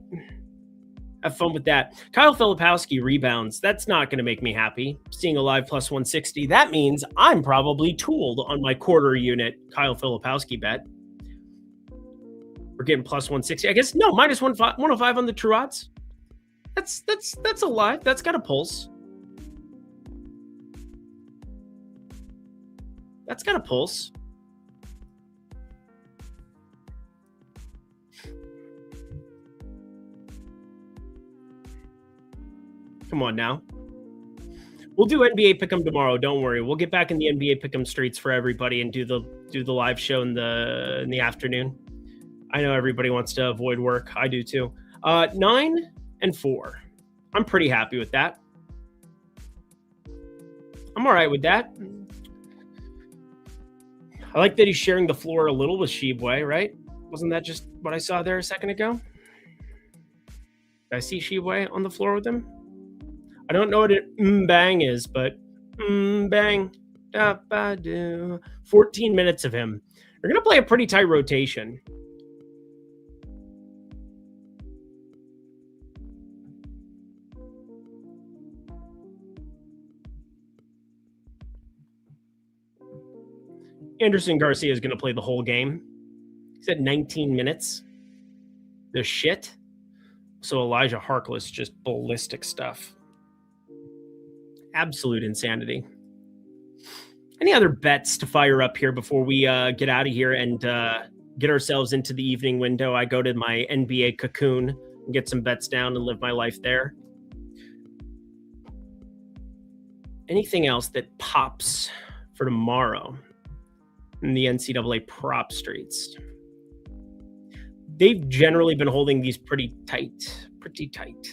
Speaker 1: Have fun with that. Kyle Filipowski rebounds. That's not going to make me happy. Seeing a live plus 160. That means I'm probably tooled on my quarter unit Kyle Filipowski bet. We're getting plus 160. I guess, no, minus 105 on the true odds. That's a live. That's got a pulse. That's got a pulse. Come on now. We'll do NBA Pick'em tomorrow. Don't worry. We'll get back in the NBA Pick'em streets for everybody and do the live show in the afternoon. I know everybody wants to avoid work. I do too. 9 and 4. I'm pretty happy with that. I'm all right with that. I like that he's sharing the floor a little with Shibwe, right? Wasn't that just what I saw there a second ago? Did I see Shibwe on the floor with him? I don't know what an bang is, but bang. 14 minutes of him. They're going to play a pretty tight rotation. Anderson Garcia is going to play the whole game. He's at 19 minutes. The shit. So Elijah Harkless, just ballistic stuff. Absolute insanity. Any other bets to fire up here before we get out of here and get ourselves into the evening window? I go to my NBA cocoon and get some bets down and live my life there. Anything else that pops for tomorrow in the NCAA prop streets? They've generally been holding these pretty tight pretty tight.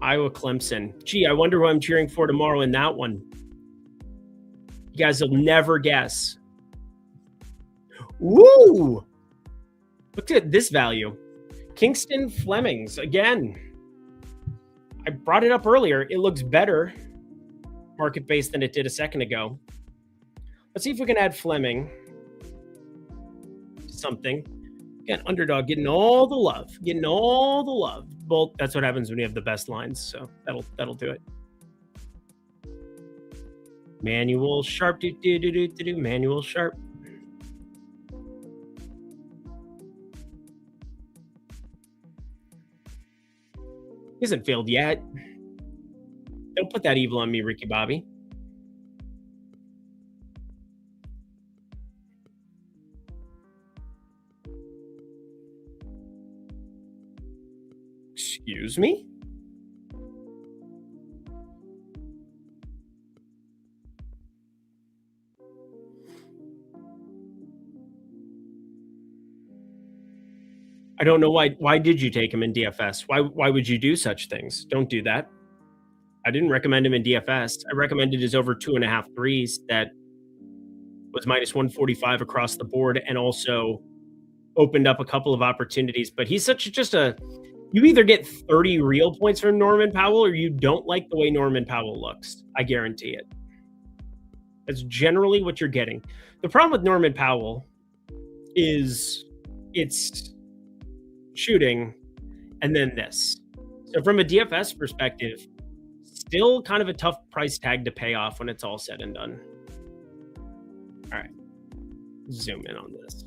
Speaker 1: Iowa Clemson. Gee, I wonder who I'm cheering for tomorrow in that one. You guys will never guess. Woo! Look at this value. Kingston Flemings again. I brought it up earlier. It looks better market-based than it did a second ago. Let's see if we can add Fleming to something. Again, underdog getting all the love. Getting all the love. Well, that's what happens when you have the best lines, so that'll do it. Manual sharp. Manual sharp. He hasn't failed yet. Don't put that evil on me, Ricky Bobby. Excuse me? I don't know why. Why did you take him in DFS? Why would you do such things? Don't do that. I didn't recommend him in DFS. I recommended his over 2.5 threes that was minus 145 across the board and also opened up a couple of opportunities. But he's you either get 30 real points from Norman Powell or you don't like the way Norman Powell looks. I guarantee it. That's generally what you're getting. The problem with Norman Powell is it's shooting and then this. So from a DFS perspective, still kind of a tough price tag to pay off when it's all said and done. All right, zoom in on this.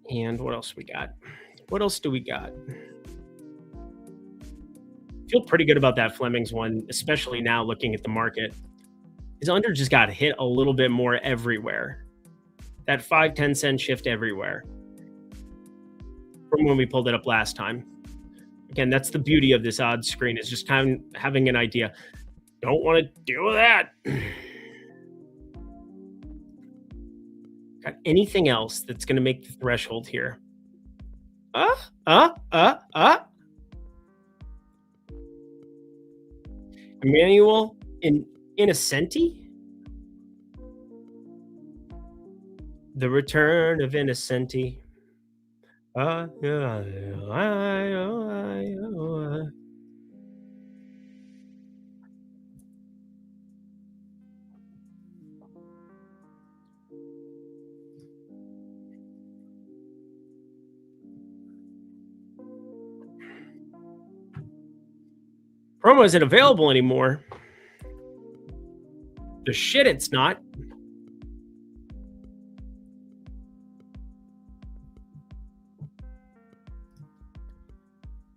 Speaker 1: And what else we got? What else do we got? Feel pretty good about that Flemings one, especially now looking at the market. His under just got hit a little bit more everywhere. That 5-10 cent shift everywhere from when we pulled it up last time. Again, that's the beauty of this odds screen, is just kind of having an idea. Don't want to deal with that. Got anything else that's going to make the threshold here? Emmanuel in Innocenti? The return of Innocenti. Promo isn't available anymore. The shit it's not.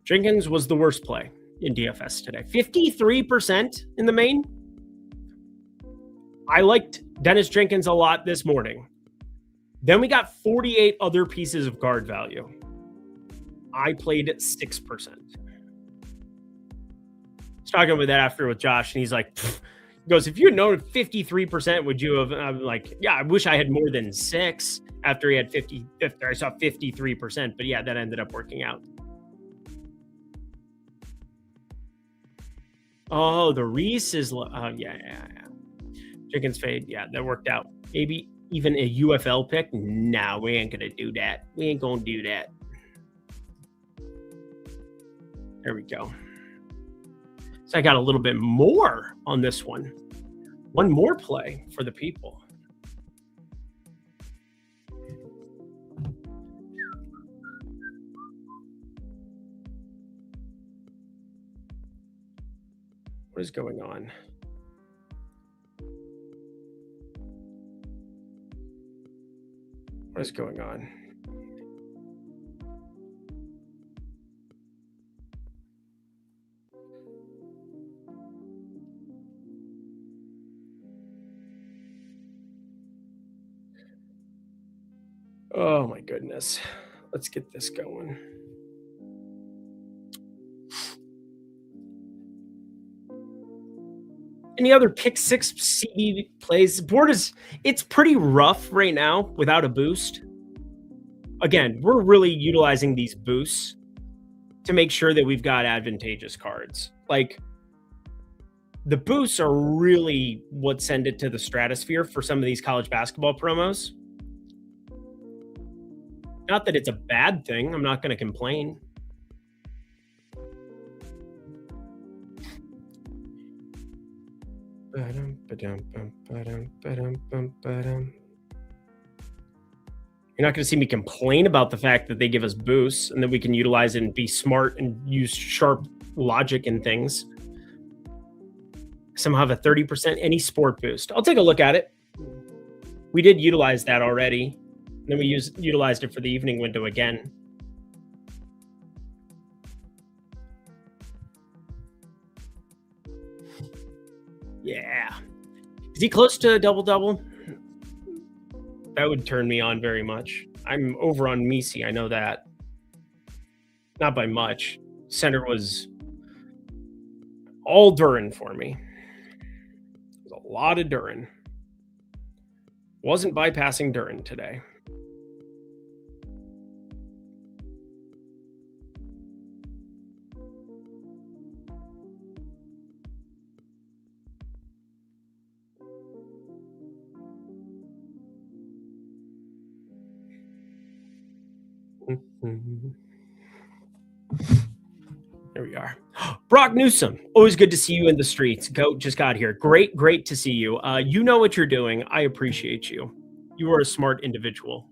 Speaker 1: Jenkins was the worst play in DFS today. 53% in the main. I liked Dennis Jenkins a lot this morning. Then we got 48 other pieces of guard value. I played 6%. I was talking with that after with Josh, and he's like, he goes, if you had known 53%, would you have? And I'm like, yeah, I wish I had more than 6 after he had 50. After I saw 53%, but yeah, that ended up working out. Oh, the Reese is yeah. Chickens fade. Yeah, that worked out. Maybe even a UFL pick. Nah, we ain't gonna do that. We ain't gonna do that. There we go. So I got a little bit more on this one. One more play for the people. What is going on? What is going on? Oh my goodness. Let's get this going. Any other pick six CB plays? The board it's pretty rough right now without a boost. Again, we're really utilizing these boosts to make sure that we've got advantageous cards. Like, the boosts are really what send it to the stratosphere for some of these college basketball promos. Not that it's a bad thing. I'm not going to complain. You're not going to see me complain about the fact that they give us boosts and that we can utilize it and be smart and use sharp logic and things. Somehow have a 30% any sport boost. I'll take a look at it. We did utilize that already. And then we utilized it for the evening window again. Yeah. Is he close to a double-double? That would turn me on very much. I'm over on Misi. I know that. Not by much. Center was all Duran for me. It was a lot of Duran. Wasn't bypassing Duran today. There we are. Brock Newsom, always good to see you in the streets. Goat just got here. Great to see you. You know what you're doing. I appreciate you. You are a smart individual.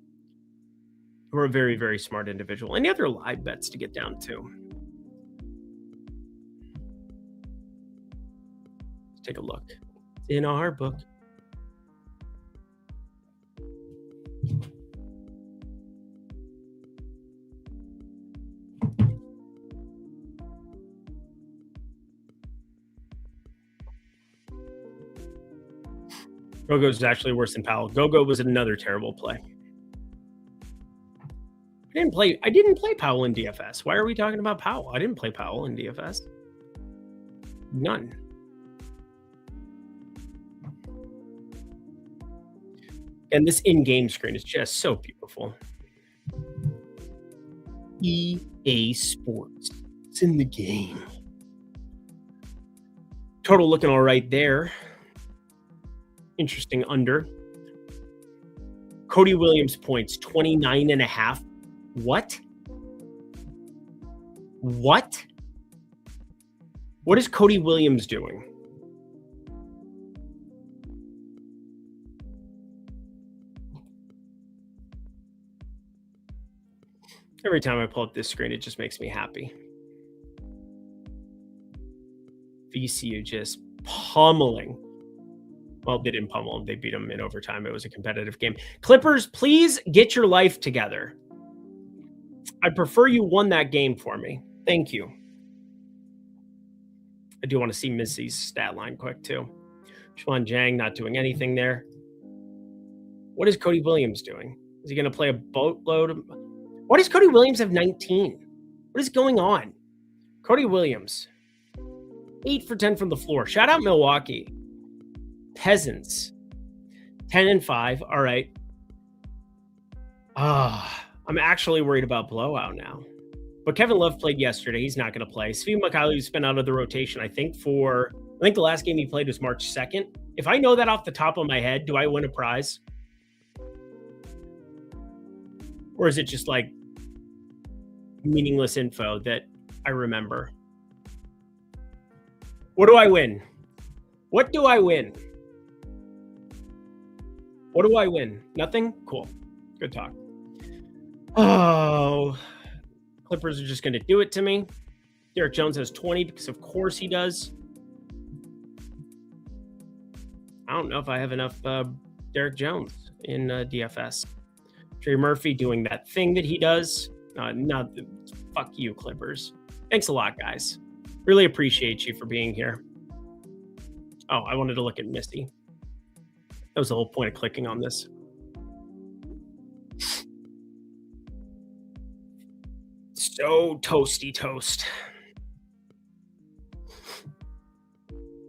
Speaker 1: You are a very, very smart individual. Any other live bets to get down to? Let's take a look. It's in our book. Gogo is actually worse than Powell. Gogo was another terrible play. I didn't play Powell in DFS. Why are we talking about Powell? I didn't play Powell in DFS. None. And this in-game screen is just so beautiful. EA Sports. It's in the game. Total looking all right there. Interesting under. Cody Williams points, 29.5. What? What is Cody Williams doing? Every time I pull up this screen, it just makes me happy. VCU just pummeling. Well, they didn't pummel them. They beat them in overtime. It was a competitive game. Clippers, please get your life together. I prefer you won that game for me. Thank you. I do want to see Missy's stat line quick, too. Xuan Zhang not doing anything there. What is Cody Williams doing? Is he going to play a boatload? Why does Cody Williams have 19? What is going on? Cody Williams, 8 for 10 from the floor. Shout out Milwaukee. Peasants, 10-5. All right. I'm actually worried about blowout now. But Kevin Love played yesterday. He's not going to play. Svi Mykhailiuk's been out of the rotation, I think the last game he played was March 2nd. If I know that off the top of my head, do I win a prize? Or is it just like meaningless info that I remember? What do I win? What do I win? What do I win? Nothing? Cool. Good talk. Oh, Clippers are just going to do it to me. Derek Jones has 20 because of course he does. I don't know if I have enough Derek Jones in DFS. Trey Murphy doing that thing that he does. Fuck you, Clippers. Thanks a lot, guys. Really appreciate you for being here. Oh, I wanted to look at Misty. That was the whole point of clicking on this. So toasty toast.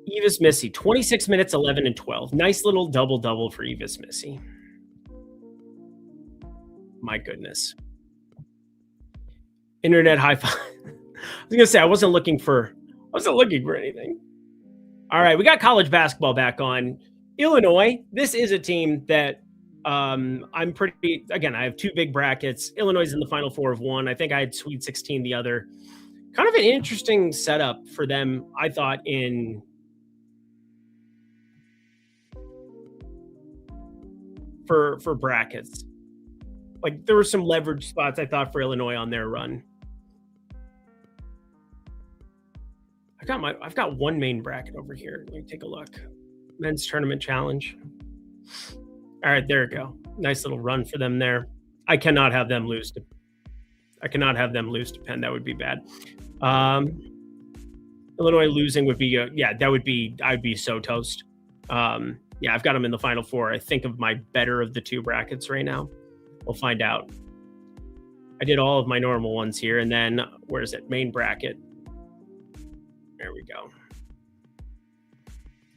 Speaker 1: Evis Missy, 26 minutes, 11 and 12. Nice little double-double for Evis Missy. My goodness. Internet high five. I was going to say, I wasn't looking for anything. All right, we got college basketball back on. Illinois, this is a team that I'm pretty, again, I have two big brackets. Illinois is in the Final Four of one. I think I had Sweet 16 the other. Kind of an interesting setup for them, I thought, for brackets. Like, there were some leverage spots, I thought, for Illinois on their run. I've got one main bracket over here. Let me take a look. Men's Tournament Challenge. All right, there we go. Nice little run for them there. I cannot have them lose to Penn. That would be bad. Illinois losing would be I'd be so toast. I've got them in the Final Four. I think of my better of the two brackets right now. We'll find out. I did all of my normal ones here, and then where is it? Main bracket. There we go.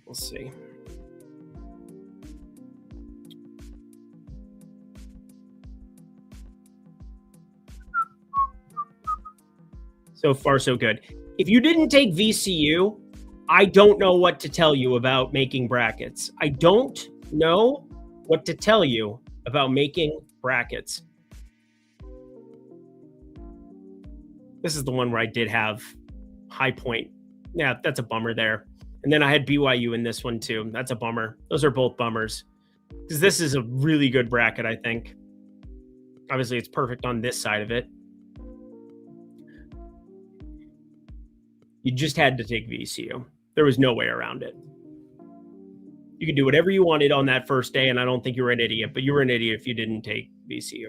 Speaker 1: We'll see. So far, so good. If you didn't take VCU, I don't know what to tell you about making brackets. I don't know what to tell you about making brackets. This is the one where I did have High Point. Yeah, that's a bummer there. And then I had BYU in this one too. That's a bummer. Those are both bummers. Because this is a really good bracket, I think. Obviously, it's perfect on this side of it. You just had to take VCU. There was no way around it. You could do whatever you wanted on that first day, and I don't think you were an idiot, but you were an idiot if you didn't take VCU.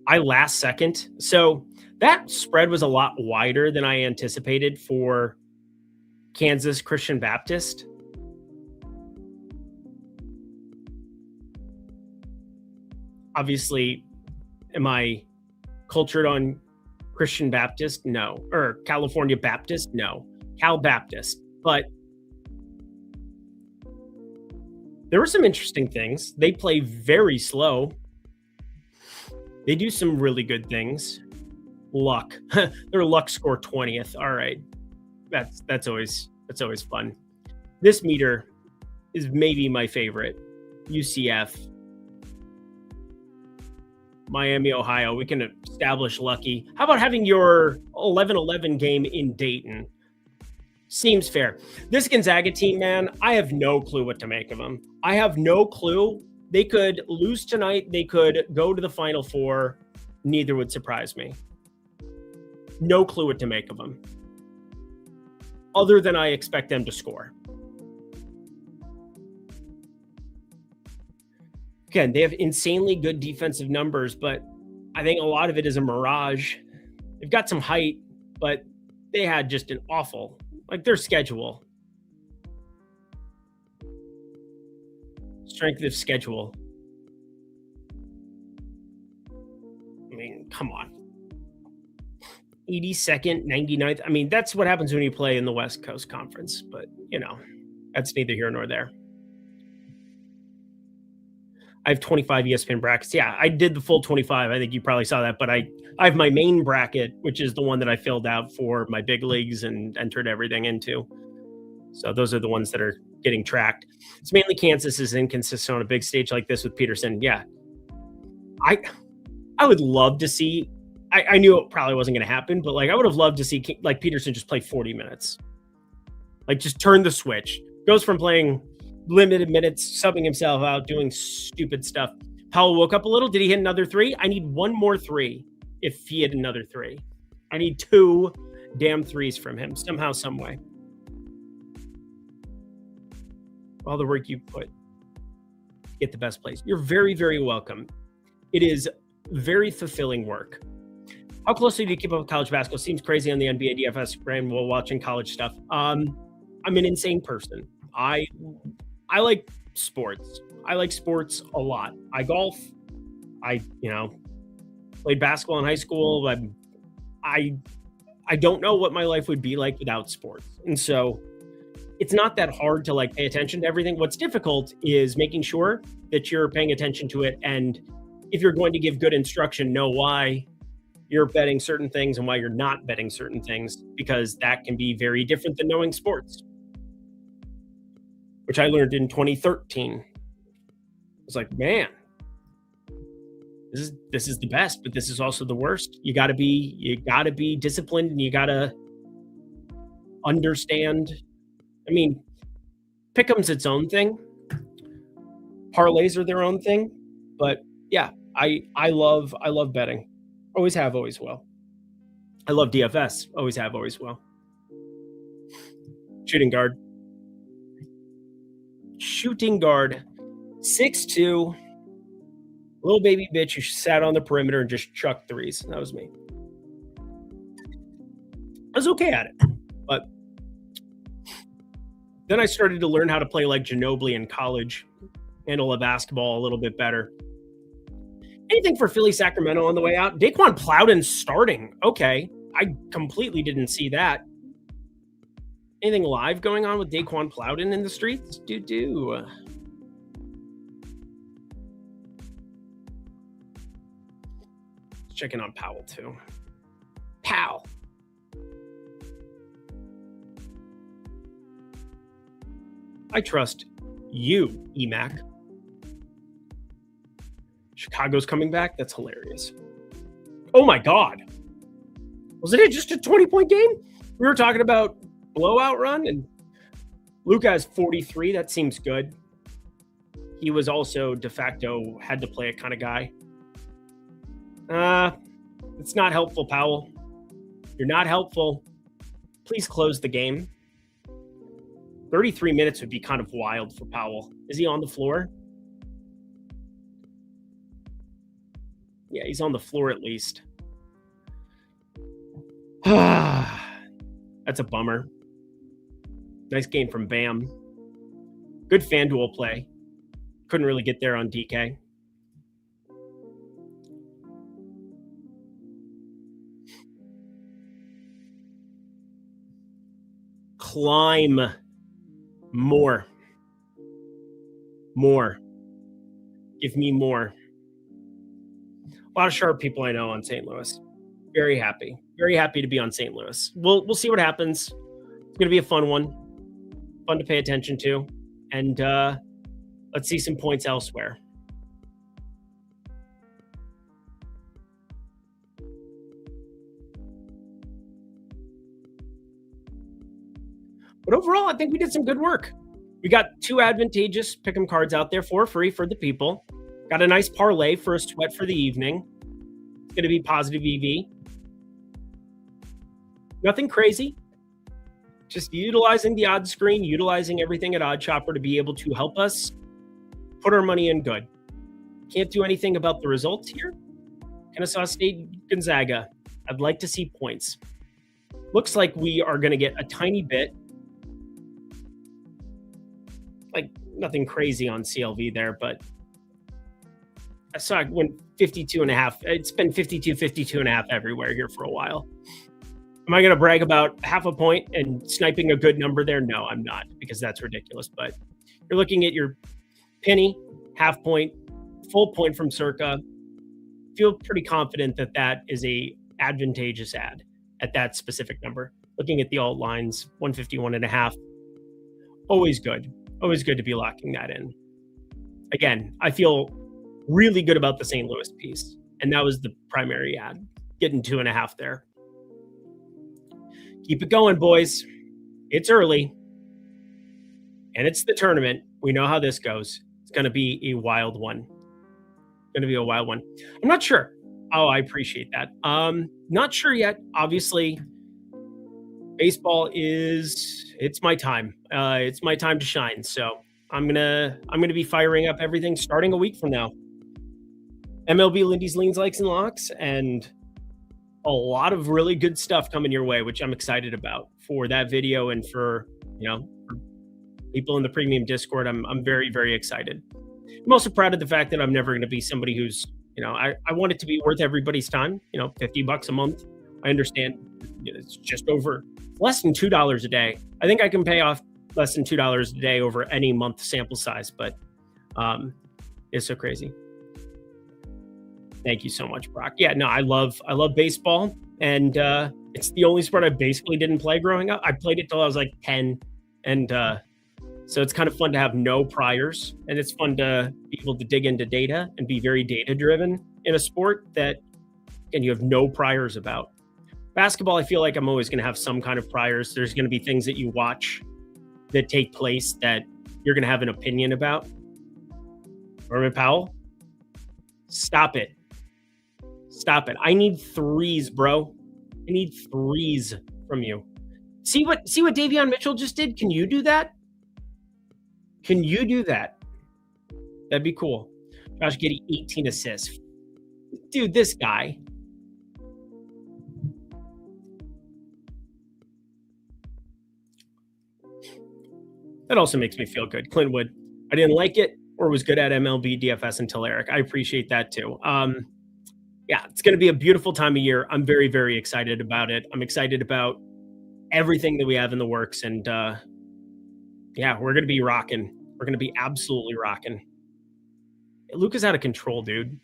Speaker 1: I last second. So that spread was a lot wider than I anticipated for Kansas Christian Baptist. Obviously, am I cultured on Christian Baptist? No. Or California Baptist? No. Cal Baptist. But there were some interesting things. They play very slow. They do some really good things. Luck. Their luck score 20th. All right. That's always fun. This meter is maybe my favorite. UCF. Miami, Ohio. We can establish lucky. How about having your 11-11 game in Dayton? Seems fair. This Gonzaga team, man, I have no clue what to make of them. I have no clue. They could lose tonight. They could go to the Final Four. Neither would surprise me. No clue what to make of them. Other than I expect them to score. Again, they have insanely good defensive numbers, but I think a lot of it is a mirage. They've got some height, but they had just an awful, like their schedule. Strength of schedule. I mean, come on. 82nd, 99th. I mean, that's what happens when you play in the West Coast Conference, but, that's neither here nor there. I have 25 ESPN brackets. Yeah, I did the full 25. I think you probably saw that, but I have my main bracket, which is the one that I filled out for my big leagues and entered everything into. So those are the ones that are getting tracked. It's mainly Kansas is inconsistent on a big stage like this with Peterson. Yeah. I would love to see, I knew it probably wasn't going to happen, but I would have loved to see Peterson just play 40 minutes. Just turn the switch. Goes from playing limited minutes, subbing himself out, doing stupid stuff. Powell woke up a little. Did he hit another three? I need one more three if he hit another three. I need 2 damn threes from him somehow, some way. All the work you put, get the best place. You're very, very welcome. It is very fulfilling work. How closely do you keep up with college basketball? Seems crazy on the NBA DFS brand while watching college stuff. I'm an insane person. I like sports. I like sports a lot. I golf. I played basketball in high school. I don't know what my life would be like without sports, and so it's not that hard to like pay attention to everything. What's difficult is making sure that you're paying attention to it, and if you're going to give good instruction, know why you're betting certain things and why you're not betting certain things, because that can be very different than knowing sports, which I learned in 2013. I was like, man, this is the best, but this is also the worst. You gotta be disciplined, and you gotta understand. I mean, pick'em's its own thing. Parlays are their own thing, but yeah, I love betting. Always have, always will. I love DFS. Always have, always will. Shooting guard. 6'2", little baby bitch who sat on the perimeter and just chucked threes. That was me. I was okay at it, but then I started to learn how to play like Ginobili in college, handle a basketball a little bit better. Anything for Philly, Sacramento on the way out? Daquan Plowden starting. Okay. I completely didn't see that. Anything live going on with Daquan Plowden in the streets? Do. Checking on Powell too. Powell. I trust you, EMAC. Chicago's coming back? That's hilarious. Oh my God. Wasn't it just a 20-point game? We were talking about blowout run, and Luka has 43. That seems good. He was also de facto had to play it kind of guy. It's not helpful, Powell. You're not helpful. Please close the game. 33 minutes would be kind of wild for Powell. Is he on the floor? Yeah, he's on the floor at least. That's a bummer. Nice game from Bam. Good FanDuel play. Couldn't really get there on DK. Climb. More. Give me more. A lot of sharp people I know on St. Louis. Very happy to be on St. Louis. We'll see what happens. It's going to be a fun one. Fun to pay attention to. And let's see some points elsewhere. But overall, I think we did some good work. We got 2 advantageous pick'em cards out there for free for the people. Got a nice parlay for a sweat for the evening. It's going to be positive EV. Nothing crazy. Just utilizing the odds screen, utilizing everything at OddsShopper to be able to help us put our money in good. Can't do anything about the results here. Kennesaw State, Gonzaga. I'd like to see points. Looks like we are going to get a tiny bit. Like nothing crazy on CLV there, but I saw it went 52.5. It's been 52.5 everywhere here for a while. Am I going to brag about half a point and sniping a good number there? No, I'm not, because that's ridiculous. But you're looking at your penny, half point, full point from Circa. Feel pretty confident that that is a advantageous ad at that specific number. Looking at the alt lines, 151.5. Always good. Always good to be locking that in. Again, I feel really good about the St. Louis piece. And that was the primary ad, getting 2.5 there. Keep it going, boys. It's early. And it's the tournament. We know how this goes. It's going to be a wild one. I'm not sure. Oh, I appreciate that. Not sure yet. Obviously, baseball it's my time. It's my time to shine. So I'm gonna be firing up everything starting a week from now. MLB Lindy's Leans, Likes, and Locks, and a lot of really good stuff coming your way, which I'm excited about for that video and for for people in the premium Discord. I'm very, very excited. I'm also proud of the fact that I'm never going to be somebody who's, I want it to be worth everybody's time. $50 a month. I understand it's just over less than $2 a day. I think I can pay off less than $2 a day over any month sample size, but it's so crazy. Thank you so much, Brock. Yeah, no, I love baseball, and it's the only sport I basically didn't play growing up. I played it till I was like 10, and so it's kind of fun to have no priors, and it's fun to be able to dig into data and be very data driven in a sport that, and you have no priors about. Basketball, I feel like I'm always going to have some kind of priors. There's going to be things that you watch that take place that you're going to have an opinion about. Norman Powell, stop it. Stop it. I need threes, bro. I need threes from you. See what Davion Mitchell just did? Can you do that? Can you do that? That'd be cool. Josh Giddey, 18 assists. Dude, this guy. That also makes me feel good. Clintwood, I didn't like it or was good at MLB DFS until Eric. I appreciate that too. Yeah, it's going to be a beautiful time of year. I'm very, very excited about it. I'm excited about everything that we have in the works. And yeah, we're going to be rocking. We're going to be absolutely rocking. Luka's out of control, dude.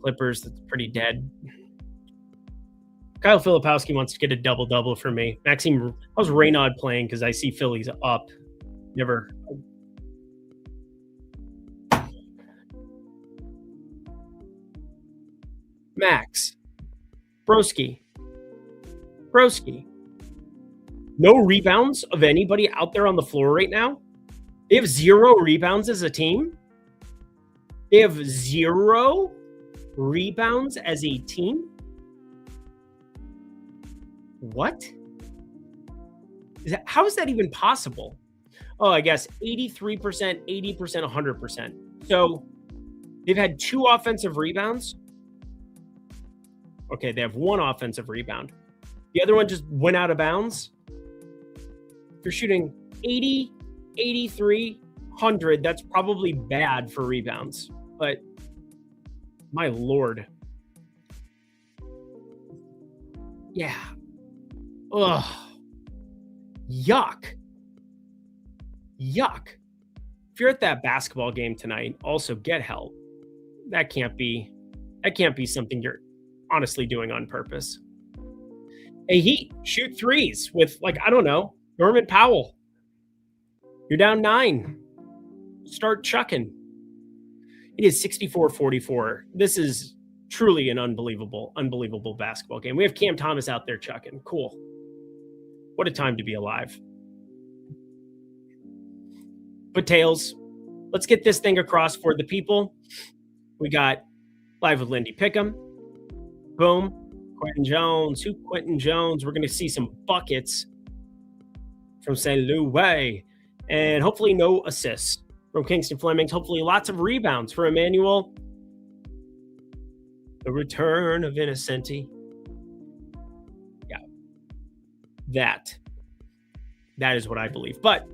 Speaker 1: Clippers, that's pretty dead. Kyle Filipowski wants to get a double-double for me. Maxime, how's Raynaud playing? Because I see Philly's up. Never. Max. Broski. No rebounds of anybody out there on the floor right now? They have 0 rebounds as a team? They have 0 rebounds as a team? What? How is that even possible? Oh, I guess 83%, 80%, 100%. So they've had 2 offensive rebounds. Okay, they have 1 offensive rebound. The other one just went out of bounds. If you're shooting 80, 83, 100, that's probably bad for rebounds. But my Lord. Yeah. Ugh. Yuck. If you're at that basketball game tonight, also get help. That can't be something you're honestly doing on purpose. Hey, Heat, shoot threes with, I don't know, Norman Powell. You're down 9. Start chucking. It is 64-44. This is truly an unbelievable basketball game. We have Cam Thomas out there chucking. Cool. What a time to be alive. But Tails, let's get this thing across for the people. We got Live with Lindy Pick'em. Boom. Quentin Jones. Quentin Jones? We're going to see some buckets from St. Louis. And hopefully no assists from Kingston Flemings. Hopefully lots of rebounds for Emmanuel. The return of Innocenti. Yeah. That is what I believe. But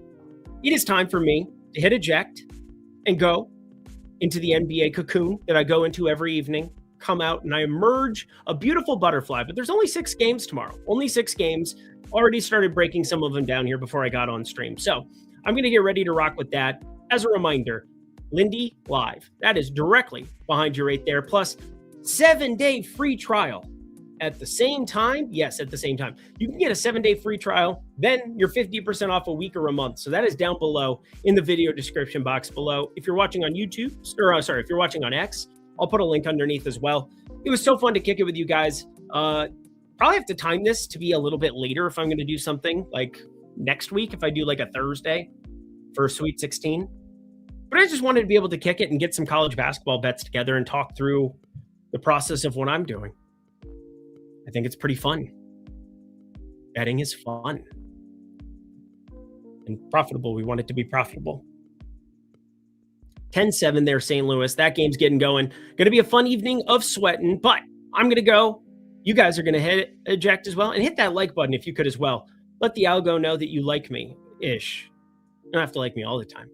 Speaker 1: it is time for me to hit eject and go into the NBA cocoon that I go into every evening, come out, and I emerge a beautiful butterfly. But there's only 6 games tomorrow. Only 6 games. Already started breaking some of them down here before I got on stream. So I'm going to get ready to rock with that. As a reminder, Lindy Live. That is directly behind you right there. Plus 7-day free trial. At the same time, yes, at the same time, you can get a 7-day free trial. Then you're 50% off a week or a month. So that is down below in the video description box below. If you're watching on YouTube, if you're watching on X, I'll put a link underneath as well. It was so fun to kick it with you guys. Probably have to time this to be a little bit later if I'm going to do something like next week, if I do like a Thursday for Sweet 16. But I just wanted to be able to kick it and get some college basketball bets together and talk through the process of what I'm doing. I think it's pretty fun. Betting is fun. And profitable. We want it to be profitable. 10-7 there, St. Louis. That game's getting going. Going to be a fun evening of sweating, but I'm going to go. You guys are going to hit eject as well. And hit that like button if you could as well. Let the algo know that you like me-ish. You don't have to like me all the time.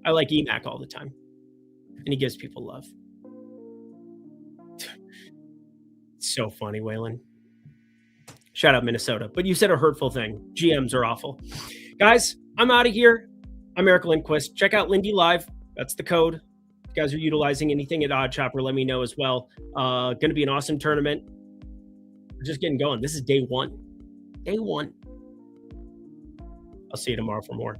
Speaker 1: I like EMAC all the time, and he gives people love. It's so funny, Waylon. Shout out Minnesota. But you said a hurtful thing. GMs are awful. Guys, I'm out of here. I'm Eric Lindquist. Check out Lindy Live. That's the code. If you guys are utilizing anything at Odd Chopper, let me know as well. Going to be an awesome tournament. We're just getting going. This is day one. Day one. I'll see you tomorrow for more.